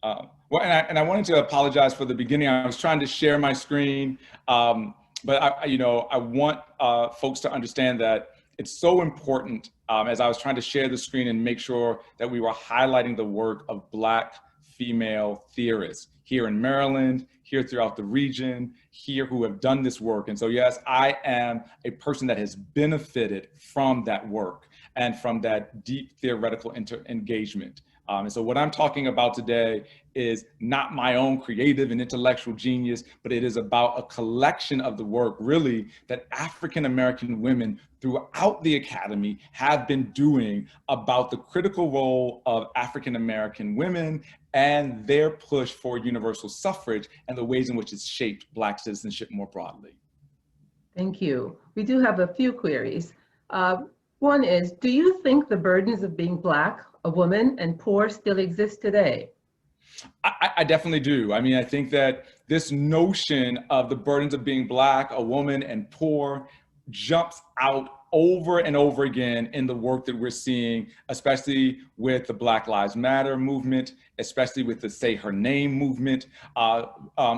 Well, and I wanted to apologize for the beginning. I was trying to share my screen, but I want folks to understand that it's so important, as I was trying to share the screen and make sure that we were highlighting the work of Black female theorists here in Maryland, here throughout the region, here who have done this work. And so, yes, I am a person that has benefited from that work and from that deep theoretical engagement. And so what I'm talking about today is not my own creative and intellectual genius, but it is about a collection of the work, really, that African-American women throughout the academy have been doing about the critical role of African-American women and their push for universal suffrage and the ways in which it's shaped Black citizenship more broadly. Thank you. We do have a few queries. One is, do you think the burdens of being Black, a woman, and poor still exist today? I definitely do. I mean, I think that this notion of the burdens of being Black, a woman, and poor jumps out over and over again in the work that we're seeing, especially with the Black Lives Matter movement, especially with the Say Her Name movement,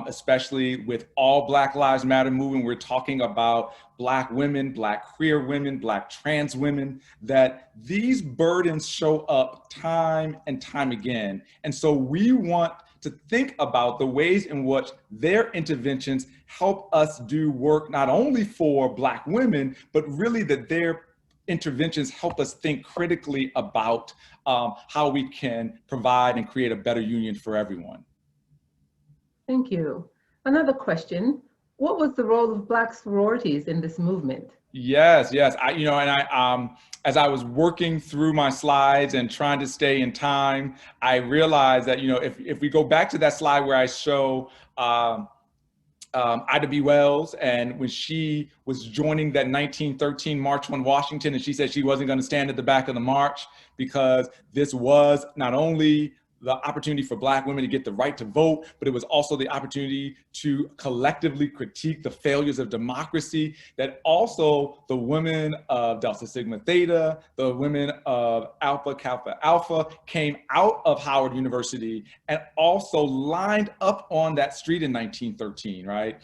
especially with all Black Lives Matter movement. We're talking about Black women, Black queer women, Black trans women, that these burdens show up time and time again. And so we want to think about the ways in which their interventions help us do work not only for Black women, but really that their interventions help us think critically about how we can provide and create a better union for everyone. Thank you. Another question. What was the role of Black sororities in this movement? Yes, yes. As I was working through my slides and trying to stay in time, I realized that, if we go back to that slide where I show Ida B. Wells, and when she was joining that 1913 March on Washington, and she said she wasn't going to stand at the back of the march because this was not only the opportunity for Black women to get the right to vote, but it was also the opportunity to collectively critique the failures of democracy, that also the women of Delta Sigma Theta, the women of Alpha Kappa Alpha came out of Howard University and also lined up on that street in 1913, right?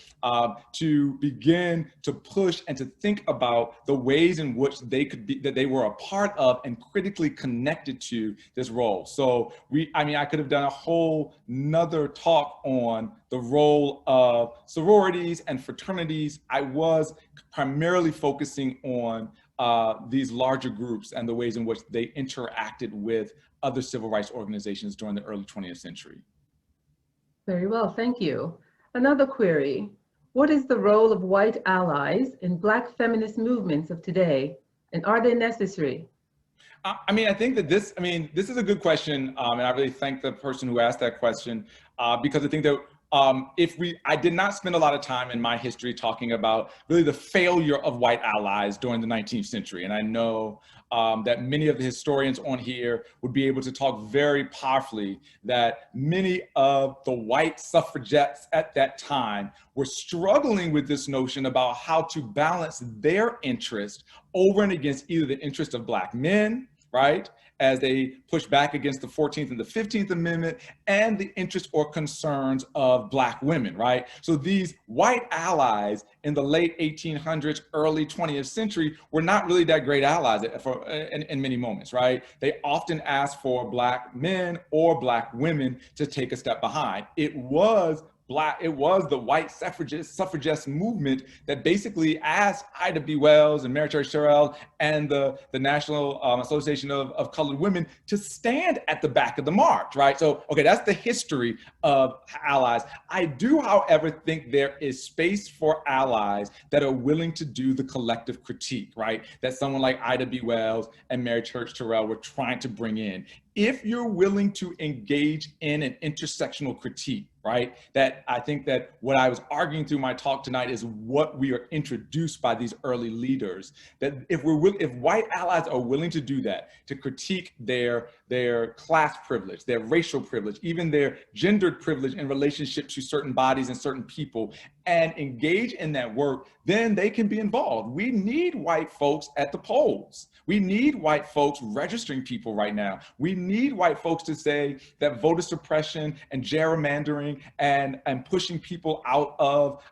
To begin to push and to think about the ways in which they could be, that they were a part of and critically connected to this role. So I could have done a whole nother talk on the role of sororities and fraternities. I was primarily focusing on these larger groups and the ways in which they interacted with other civil rights organizations during the early 20th century. Very well, thank you. Another query. What is the role of white allies in Black feminist movements of today, and are they necessary? I think that this is a good question, and I really thank the person who asked that question, because I think that I did not spend a lot of time in my history talking about really the failure of white allies during the 19th century. And I know that many of the historians on here would be able to talk very powerfully that many of the white suffragettes at that time were struggling with this notion about how to balance their interest over and against either the interest of Black men, right, as they push back against the 14th and the 15th Amendment, and the interests or concerns of Black women, right? So these white allies in the late 1800s, early 20th century were not really that great allies in many moments, right? They often asked for Black men or Black women to take a step behind. It was the white suffragist movement that basically asked Ida B. Wells and Mary Church Terrell and the National Association of Colored Women to stand at the back of the march, right? So, okay, that's the history of allies. I do, however, think there is space for allies that are willing to do the collective critique, right? That someone like Ida B. Wells and Mary Church Terrell were trying to bring in. If you're willing to engage in an intersectional critique, right? That I think that what I was arguing through my talk tonight is what we are introduced by these early leaders. That if white allies are willing to do that, to critique their class privilege, their racial privilege, even their gendered privilege in relationship to certain bodies and certain people, and engage in that work, then they can be involved. We need white folks at the polls. We need white folks registering people right now. We need white folks to say that voter suppression and gerrymandering and pushing people out of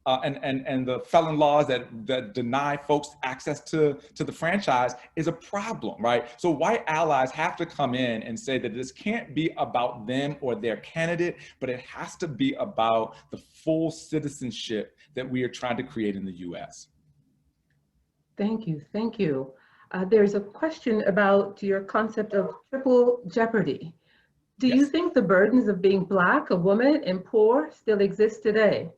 and the felon laws that deny folks access to the franchise is a problem, right? So white allies have to come in and say that this can't be about them or their candidate, but it has to be about the full citizenship that we are trying to create in the US. Thank you, thank you. There's a question about your concept of triple jeopardy. Do you think the burdens of being Black, a woman, and poor still exist today?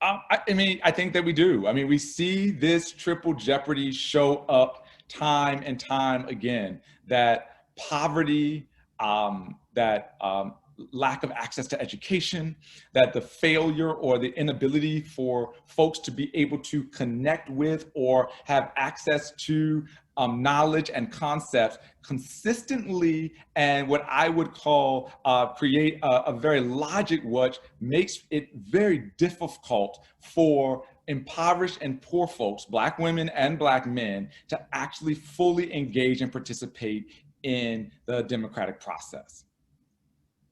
I think that we do. We see this triple jeopardy show up time and time again, that poverty, that lack of access to education, that the failure or the inability for folks to be able to connect with or have access to knowledge and concepts consistently, and what I would call create a very logic which makes it very difficult for impoverished and poor folks, Black women and Black men, to actually fully engage and participate in the democratic process.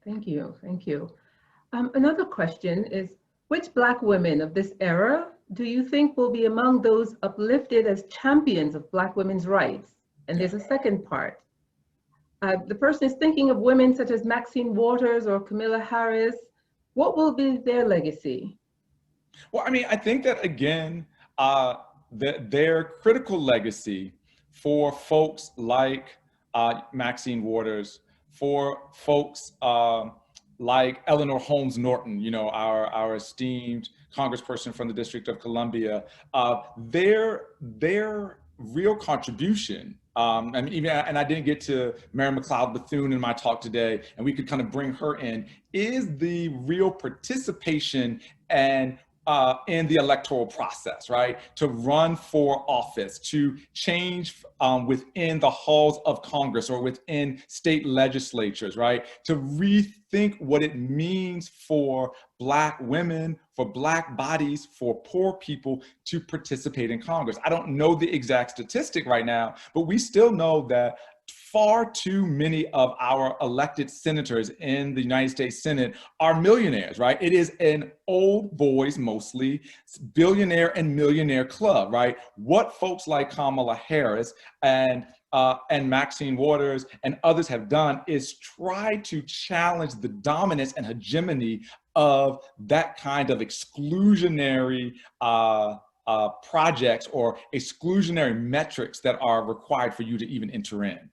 Thank you, thank you. Another question is, which Black women of this era do you think will be among those uplifted as champions of Black women's rights? And there's a second part. The person is thinking of women such as Maxine Waters or Camilla Harris. What will be their legacy? Well, I mean, I think that again, their critical legacy for folks like Maxine Waters, for folks like Eleanor Holmes Norton, you know, our esteemed congressperson from the District of Columbia, their real contribution, and I didn't get to Mary McLeod Bethune in my talk today, and we could kind of bring her in, is the real participation and in the electoral process, right? To run for office, to change within the halls of Congress or within state legislatures, right? To rethink what it means for Black women, for Black bodies, for poor people to participate in Congress. I don't know the exact statistic right now, but we still know that far too many of our elected senators in the United States Senate are millionaires, right? It is an old boys, mostly, billionaire and millionaire club, right? What folks like Kamala Harris and Maxine Waters and others have done is try to challenge the dominance and hegemony of that kind of exclusionary projects or exclusionary metrics that are required for you to even enter in.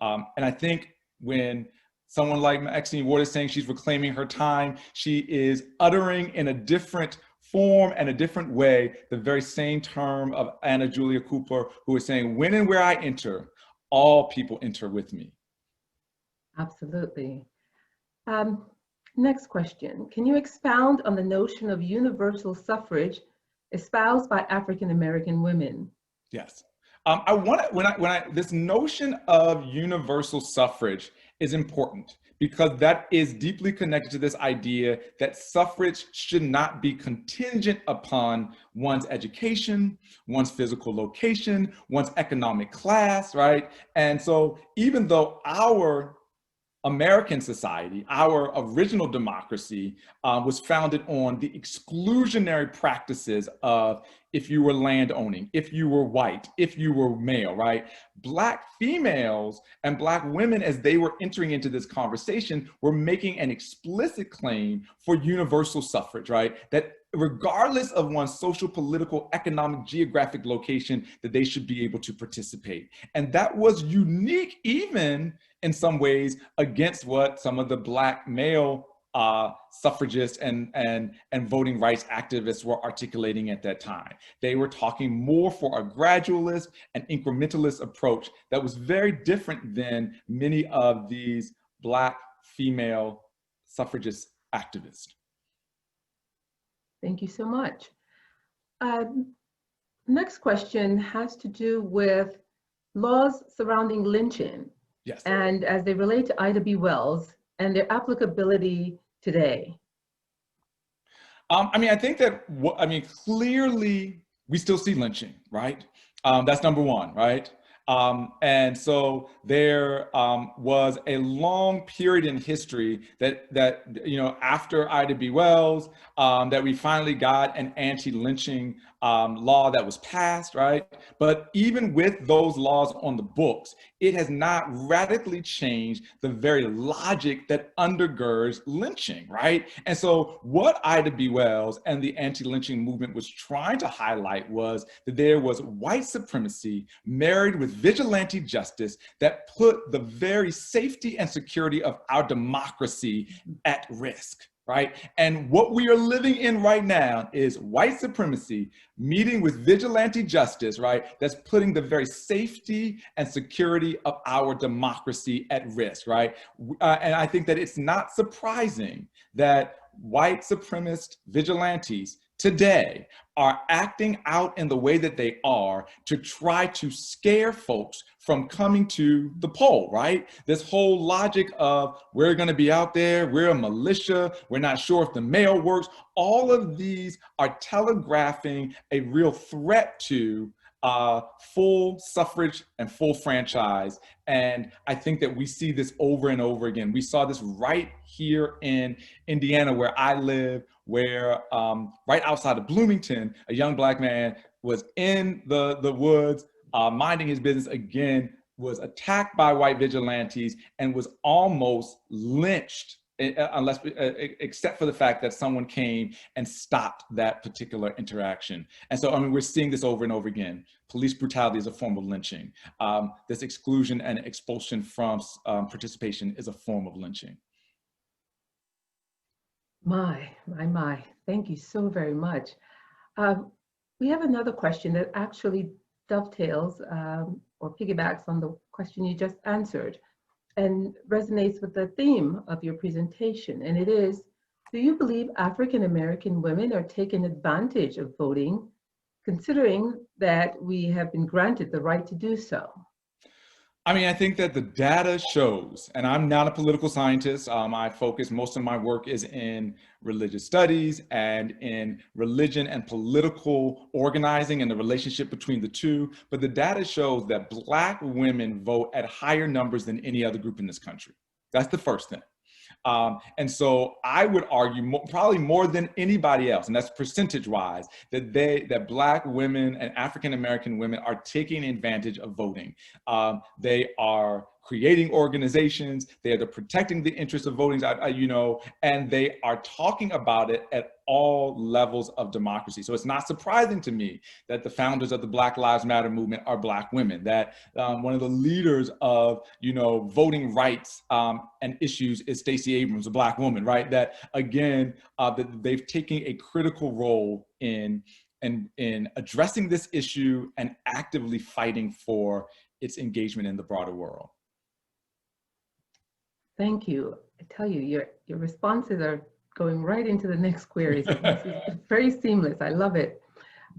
And I think when someone like Maxine Waters is saying she's reclaiming her time, she is uttering in a different form and a different way the very same term of Anna Julia Cooper, who is saying, when and where I enter, all people enter with me. Absolutely. Next question. Can you expound on the notion of universal suffrage espoused by African-American women? Yes. I want to, this notion of universal suffrage is important because that is deeply connected to this idea that suffrage should not be contingent upon one's education, one's physical location, one's economic class, right? And so even though our American society, our original democracy, was founded on the exclusionary practices of if you were land owning, if you were white, if you were male, right? Black females and Black women, as they were entering into this conversation, were making an explicit claim for universal suffrage, right? That regardless of one's social, political, economic, geographic location, that they should be able to participate. And that was unique even in some ways against what some of the Black male suffragists and voting rights activists were articulating at that time. They were talking more for a gradualist and incrementalist approach that was very different than many of these Black female suffragist activists. Thank you so much. Next question has to do with laws surrounding lynching. Yes. And as they relate to Ida B. Wells and their applicability today. I mean, I think that, clearly we still see lynching, right? That's number one, right? And so there was a long period in history that you know, after Ida B. Wells, that we finally got an anti-lynching law that was passed, right? But even with those laws on the books, it has not radically changed the very logic that undergirds lynching, right? And so what Ida B. Wells and the anti-lynching movement was trying to highlight was that there was white supremacy married with vigilante justice that put the very safety and security of our democracy at risk, right? And what we are living in right now is white supremacy meeting with vigilante justice, right? That's putting the very safety and security of our democracy at risk, right? And I think that it's not surprising that white supremacist vigilantes today are acting out in the way that they are to try to scare folks from coming to the poll, right? This whole logic of we're gonna be out there, we're a militia, we're not sure if the mail works. All of these are telegraphing a real threat to full suffrage and full franchise. And I think that we see this over and over again. We saw this right here in Indiana, where I live, where right outside of Bloomington, a young Black man was in the woods, minding his business again, was attacked by white vigilantes and was almost lynched, except for the fact that someone came and stopped that particular interaction. And so, I mean, we're seeing this over and over again. Police brutality is a form of lynching. This exclusion and expulsion from participation is a form of lynching. My. Thank you so very much. We have another question that actually dovetails or piggybacks on the question you just answered and resonates with the theme of your presentation. And it is, do you believe African-American women are taking advantage of voting, considering that we have been granted the right to do so? I mean, I think that the data shows, and I'm not a political scientist. Most of my work is in religious studies and in religion and political organizing and the relationship between the two. But the data shows that Black women vote at higher numbers than any other group in this country. That's the first thing. And so I would argue probably more than anybody else, and that's percentage-wise, that Black women and African-American women are taking advantage of voting. They are creating organizations, they are protecting the interests of voting, and they are talking about it at all levels of democracy. So it's not surprising to me that the founders of the Black Lives Matter movement are Black women, that one of the leaders of, voting rights and issues is Stacey Abrams, a Black woman, right? That again, that they've taken a critical role in addressing this issue and actively fighting for its engagement in the broader world. Thank you. I tell you, your responses are going right into the next query. So this is very seamless. I love it.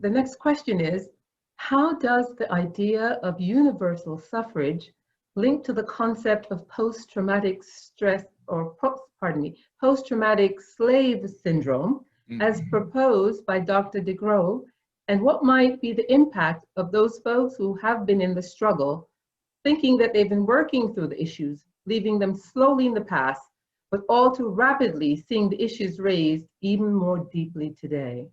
The next question is, how does the idea of universal suffrage link to the concept of post-traumatic stress or post-traumatic slave syndrome as proposed by Dr. DeGrow? And what might be the impact of those folks who have been in the struggle, thinking that they've been working through the issues, leaving them slowly in the past, but all too rapidly seeing the issues raised even more deeply today?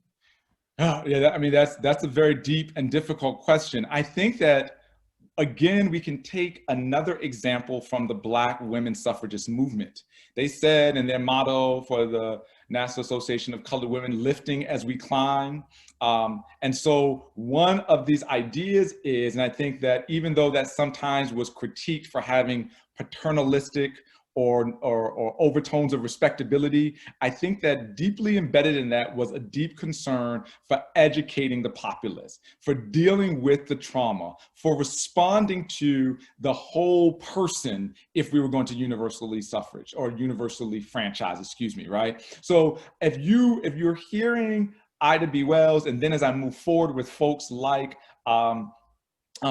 Yeah, I mean, that's a very deep and difficult question. I think that, again, we can take another example from the Black women suffragist movement. They said in their motto for the National Association of Colored Women, lifting as we climb. And so one of these ideas is, and I think that even though that sometimes was critiqued for having paternalistic or overtones of respectability, I think that deeply embedded in that was a deep concern for educating the populace, for dealing with the trauma, for responding to the whole person if we were going to universally suffrage or universally franchise, right? So if you're hearing Ida B. Wells, and then as I move forward with folks like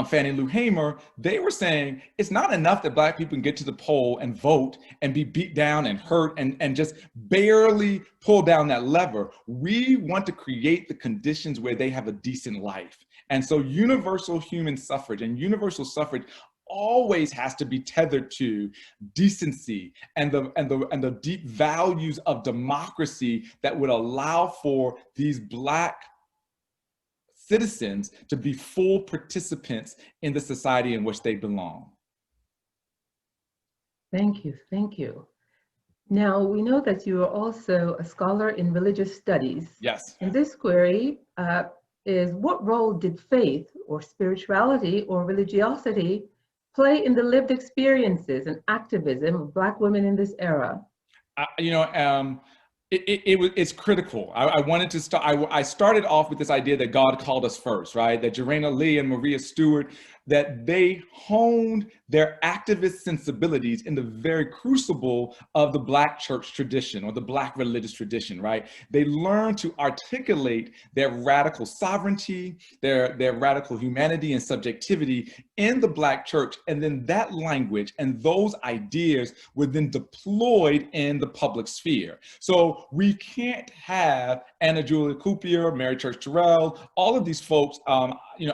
Fannie Lou Hamer, they were saying it's not enough that Black people can get to the poll and vote and be beat down and hurt and just barely pull down that lever. We want to create the conditions where they have a decent life. And so universal human suffrage and universal suffrage always has to be tethered to decency and the deep values of democracy that would allow for these Black citizens to be full participants in the society in which they belong. Thank you, thank you. Now, we know that you are also a scholar in religious studies. Yes. And this query is, what role did faith or spirituality or religiosity play in the lived experiences and activism of Black women in this era? It's critical. I wanted to start, I started off with this idea that God called us first, right? That Jarena Lee and Maria Stewart, that they honed their activist sensibilities in the very crucible of the Black church tradition or the Black religious tradition, right? They learned to articulate their radical sovereignty, their radical humanity and subjectivity in the Black church. And then that language and those ideas were then deployed in the public sphere. So we can't have Anna Julia Cooper, Mary Church Terrell, all of these folks,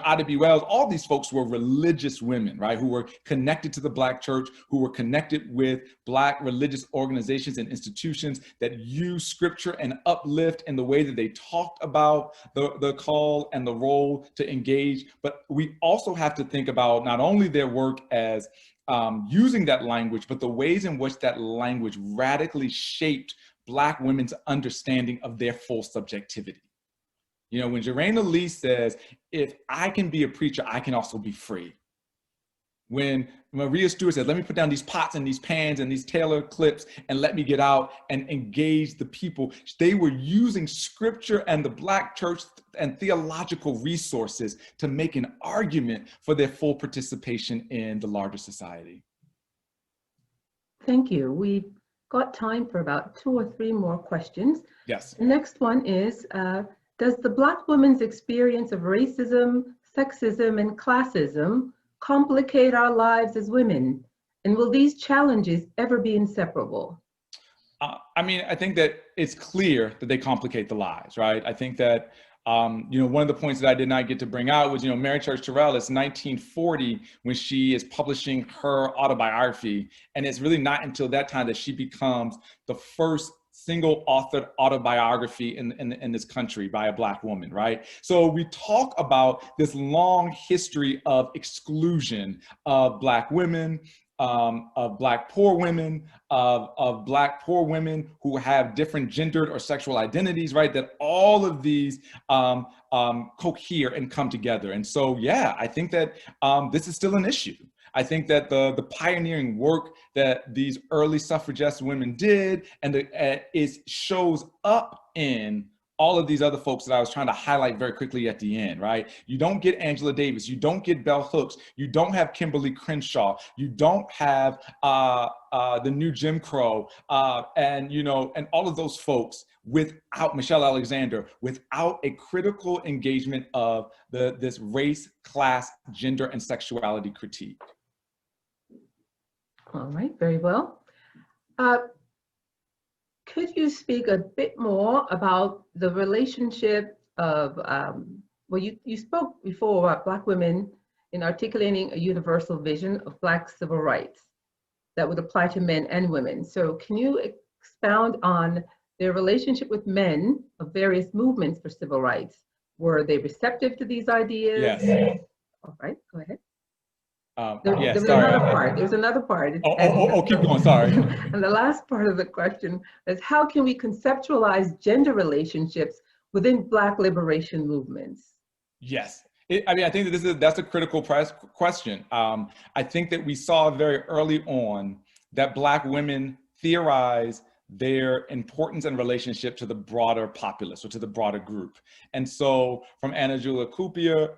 Ida B. Wells, all these folks were religious women, right, who were connected to the Black church, who were connected with Black religious organizations and institutions that use scripture and uplift in the way that they talked about the call and the role to engage. But we also have to think about not only their work as using that language, but the ways in which that language radically shaped Black women's understanding of their full subjectivity. When Jarena Lee says, if I can be a preacher, I can also be free. When Maria Stewart said, let me put down these pots and these pans and these Taylor clips and let me get out and engage the people, they were using scripture and the Black church and theological resources to make an argument for their full participation in the larger society. Thank you. We've got time for about 2 or 3 more questions. Yes. The next one is, does the Black woman's experience of racism, sexism, and classism complicate our lives as women? And will these challenges ever be inseparable? I think that it's clear that they complicate the lives, right? I think that, one of the points that I did not get to bring out was, Mary Church Terrell, it's 1940 when she is publishing her autobiography. And it's really not until that time that she becomes the first single authored autobiography in this country by a Black woman, right? So we talk about this long history of exclusion of Black women, of Black poor women, of Black poor women who have different gendered or sexual identities, right? That all of these cohere and come together. And so, yeah, I think that this is still an issue. I think that the pioneering work that these early suffragist women did and shows up in all of these other folks that I was trying to highlight very quickly at the end, right? You don't get Angela Davis, you don't get Bell Hooks, you don't have Kimberly Crenshaw, you don't have the new Jim Crow, and all of those folks without Michelle Alexander, without a critical engagement of this race, class, gender, and sexuality critique. All right, very well. Could you speak a bit more about the relationship of, you spoke before about Black women in articulating a universal vision of Black civil rights that would apply to men and women. So can you expound on their relationship with men of various movements for civil rights? Were they receptive to these ideas? Yes. All right, go ahead. Yes, There's another part. Keep going, sorry. And the last part of the question is, how can we conceptualize gender relationships within Black liberation movements? Yes. I think that that's a critical question. I think that we saw very early on that Black women theorize their importance and relationship to the broader populace or to the broader group. And so from Anna Julia Cooper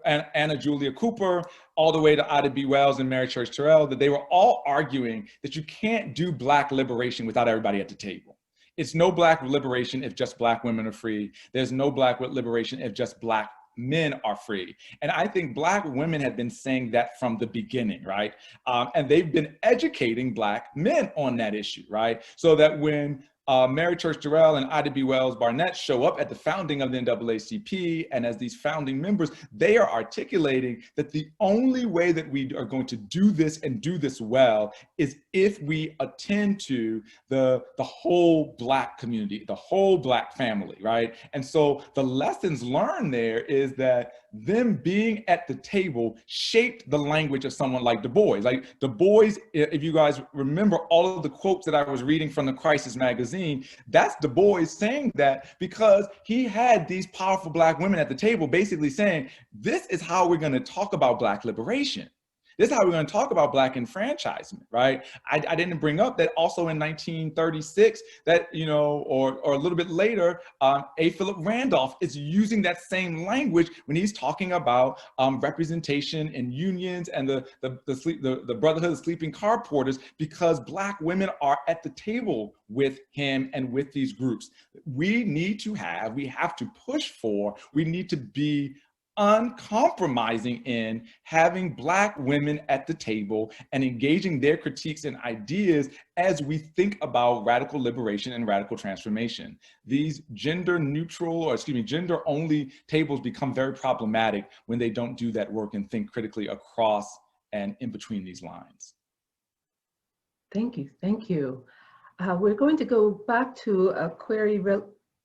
all the way to Ida B. Wells and Mary Church Terrell, that they were all arguing that you can't do Black liberation without everybody at the table. It's no Black liberation if just Black women are free. There's no Black liberation if just Black men are free. And I think Black women have been saying that from the beginning, right? And they've been educating Black men on that issue, right? So that when Mary Church Terrell and Ida B. Wells Barnett show up at the founding of the NAACP, and as these founding members, they are articulating that the only way that we are going to do this and do this well is if we attend to the whole Black community, the whole Black family, right? And so the lessons learned there is that them being at the table shaped the language of someone like Du Bois. Like Du Bois, if you guys remember all of the quotes that I was reading from the Crisis magazine, that's Du Bois saying that because he had these powerful Black women at the table basically saying, this is how we're going to talk about Black liberation. This is how we're going to talk about Black enfranchisement, right? I didn't bring up that also in 1936, that, or a little bit later, A. Philip Randolph is using that same language when he's talking about representation in unions and the Brotherhood of Sleeping Car Porters, because Black women are at the table with him and with these groups. We have to push for, we need to be uncompromising in having Black women at the table and engaging their critiques and ideas as we think about radical liberation and radical transformation. These gender neutral, or excuse me, gender only tables become very problematic when they don't do that work and think critically across and in between these lines. Thank you, thank you. We're going to go back to a query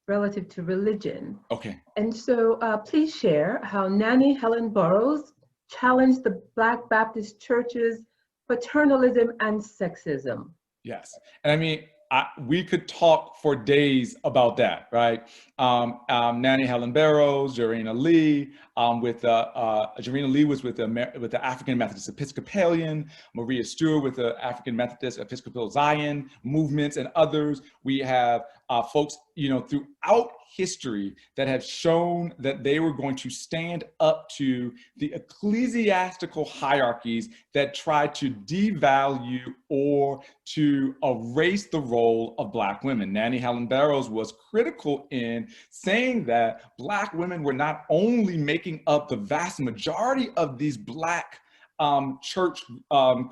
relative to religion. Okay. And so please share how Nannie Helen Burroughs challenged the Black Baptist Church's paternalism and sexism. Yes, and I mean, we could talk for days about that, right? Nannie Helen Burroughs, Jarena Lee, Jarena Lee was with the African Methodist Episcopalian, Maria Stewart with the African Methodist Episcopal Zion movements, and others. We have folks, you know, throughout history that have shown that they were going to stand up to the ecclesiastical hierarchies that try to devalue or to erase the role of Black women. Nannie Helen Burroughs was critical in saying that Black women were not only making up the vast majority of these Black church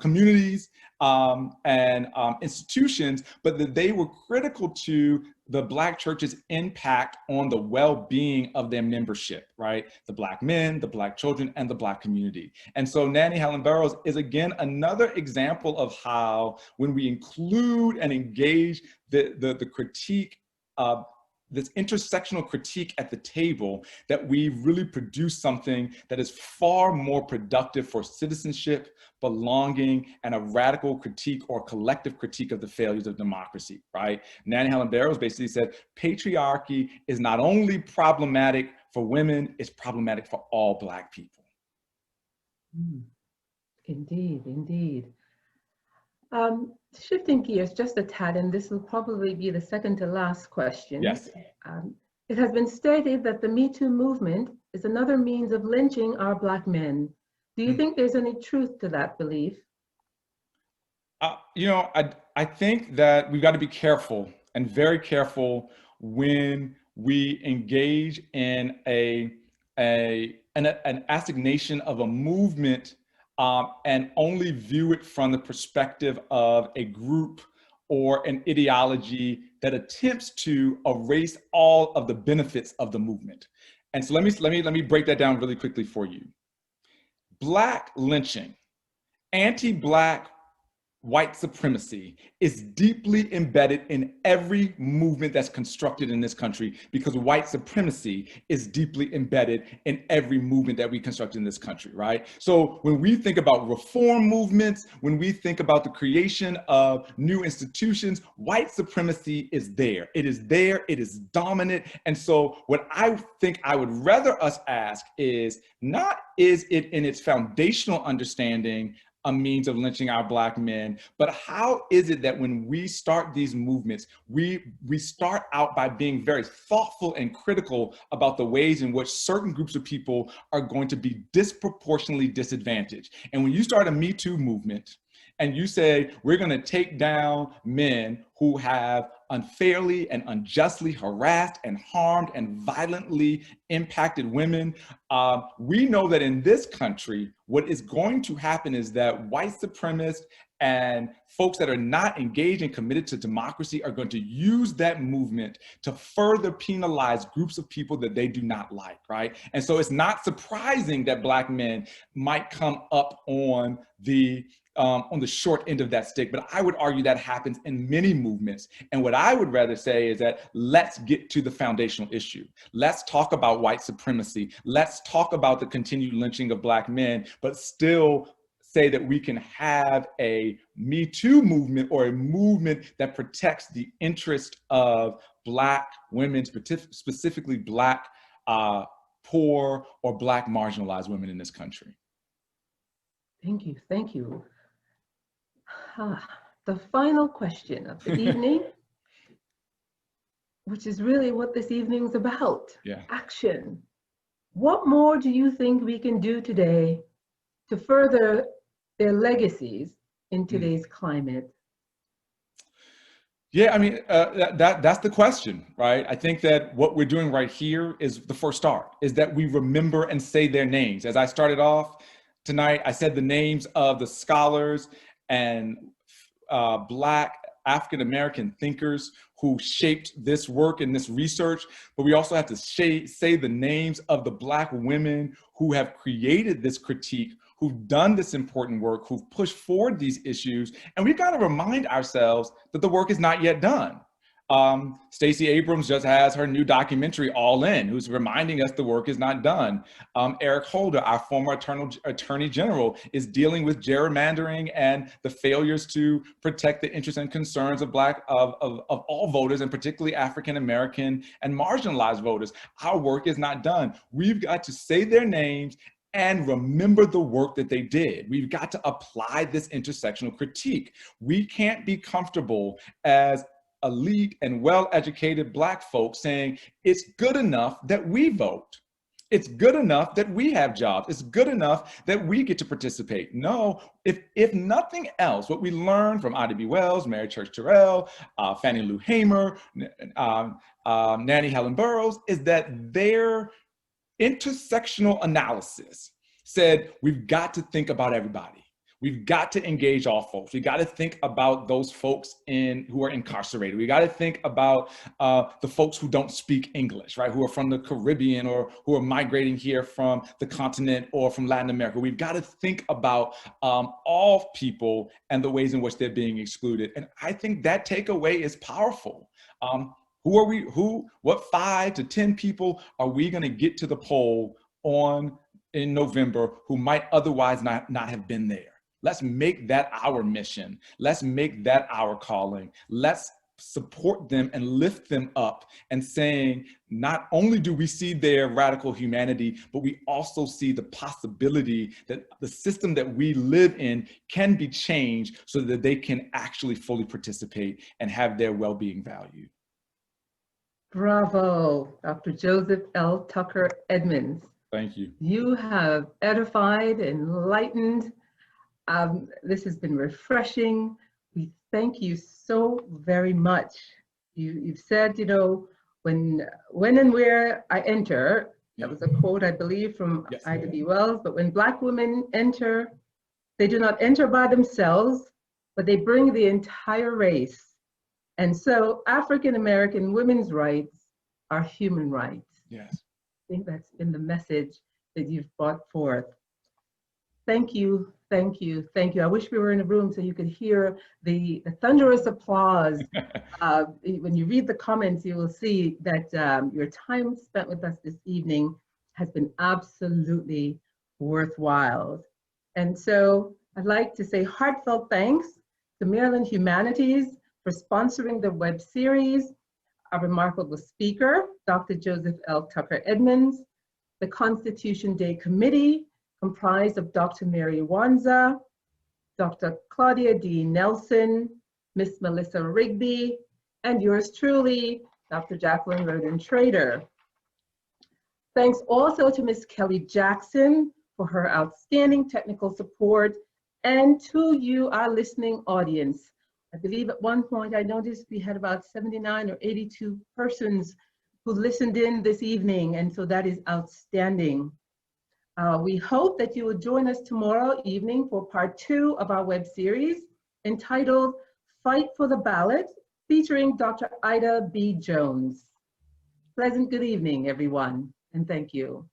communities and institutions, but that they were critical to the Black church's impact on the well-being of their membership, right? The Black men, the Black children, and the Black community. And so Nannie Helen Burroughs is again another example of how when we include and engage the critique of this intersectional critique at the table, that we really produce something that is far more productive for citizenship, belonging, and a radical critique or collective critique of the failures of democracy, right? Nannie Helen Burroughs basically said, patriarchy is not only problematic for women, it's problematic for all Black people. Indeed, indeed. Shifting gears just a tad, and this will probably be the second to last question. Yes. It has been stated that the Me Too movement is another means of lynching our Black men. Do you think there's any truth to that belief? You know, I think that we've got to be careful and very careful when we engage in an assignation of a movement and only view it from the perspective of a group or an ideology that attempts to erase all of the benefits of the movement. And so let me break that down really quickly for you. Black lynching, anti-Black white supremacy is deeply embedded in every movement that's constructed in this country, because white supremacy is deeply embedded in every movement that we construct in this country, right? So when we think about reform movements, when we think about the creation of new institutions, white supremacy is there. It is there, it is dominant. And so what I think I would rather us ask is not, is it in its foundational understanding a means of lynching our Black men, but how is it that when we start these movements, we start out by being very thoughtful and critical about the ways in which certain groups of people are going to be disproportionately disadvantaged. And when you start a Me Too movement, and you say, we're gonna take down men who have unfairly and unjustly harassed and harmed and violently impacted women, we know that in this country, what is going to happen is that white supremacists and folks that are not engaged and committed to democracy are going to use that movement to further penalize groups of people that they do not like, right? And so it's not surprising that Black men might come up on the short end of that stick, but I would argue that happens in many movements. And what I would rather say is that let's get to the foundational issue. Let's talk about white supremacy. Let's talk about the continued lynching of Black men, but still say that we can have a Me Too movement, or a movement that protects the interest of Black women, specifically Black poor or Black marginalized women in this country. Thank you, thank you. The final question of the evening, which is really what this evening's about, action. What more do you think we can do today to further their legacies in today's climate? Yeah, I mean, that's the question, right? I think that what we're doing right here is the first start, is that we remember and say their names. As I started off tonight, I said the names of the scholars and Black African-American thinkers who shaped this work and this research, but we also have to say the names of the Black women who have created this critique, who've done this important work, who've pushed forward these issues. And we've got to remind ourselves that the work is not yet done. Stacey Abrams just has her new documentary, All In, who's reminding us the work is not done. Eric Holder, our former Attorney General, is dealing with gerrymandering and the failures to protect the interests and concerns of all voters, and particularly African American and marginalized voters. Our work is not done. We've got to say their names and remember the work that they did. We've got to apply this intersectional critique. We can't be comfortable as elite and well-educated Black folks saying it's good enough that we vote. It's good enough that we have jobs. It's good enough that we get to participate. No, if nothing else, what we learned from Ida B. Wells, Mary Church Terrell, Fannie Lou Hamer, Nannie Helen Burroughs, is that their intersectional analysis said we've got to think about everybody. We've got to engage all folks. We got to think about those folks who are incarcerated. We got to think about the folks who don't speak English, right? Who are from the Caribbean or who are migrating here from the continent or from Latin America. We've got to think about all people and the ways in which they're being excluded. And I think that takeaway is powerful. What 5 to 10 people are we going to get to the poll in November who might otherwise not have been there? Let's make that our mission. Let's make that our calling. Let's support them and lift them up and saying, not only do we see their radical humanity, but we also see the possibility that the system that we live in can be changed so that they can actually fully participate and have their well-being valued. Bravo, Dr. Joseph L. Tucker Edmonds. Thank you. You have edified, enlightened. This has been refreshing. We thank you so very much. You've said, you know, when and where I enter, that was a quote, I believe, from Yes. Ida B. Wells, but when Black women enter, they do not enter by themselves, but they bring the entire race. And so African-American women's rights are human rights. Yes. I think that's been the message that you've brought forth. Thank you, thank you, thank you. I wish we were in a room so you could hear the thunderous applause. When you read the comments, you will see that your time spent with us this evening has been absolutely worthwhile. And so I'd like to say heartfelt thanks to Maryland Humanities for sponsoring the web series, our remarkable speaker, Dr. Joseph L. Tucker Edmonds, the Constitution Day Committee, comprised of Dr. Mary Wanza, Dr. Claudia D. Nelson, Miss Melissa Rigby, and yours truly, Dr. Jacqueline Rhoden-Trader. Thanks also to Miss Kelly Jackson for her outstanding technical support, and to you, our listening audience. I believe at one point I noticed we had about 79 or 82 persons who listened in this evening, and so that is outstanding. We hope that you will join us tomorrow evening for part 2 of our web series entitled Fight for the Ballot, featuring Dr. Ida B. Jones. Pleasant good evening, everyone, and thank you.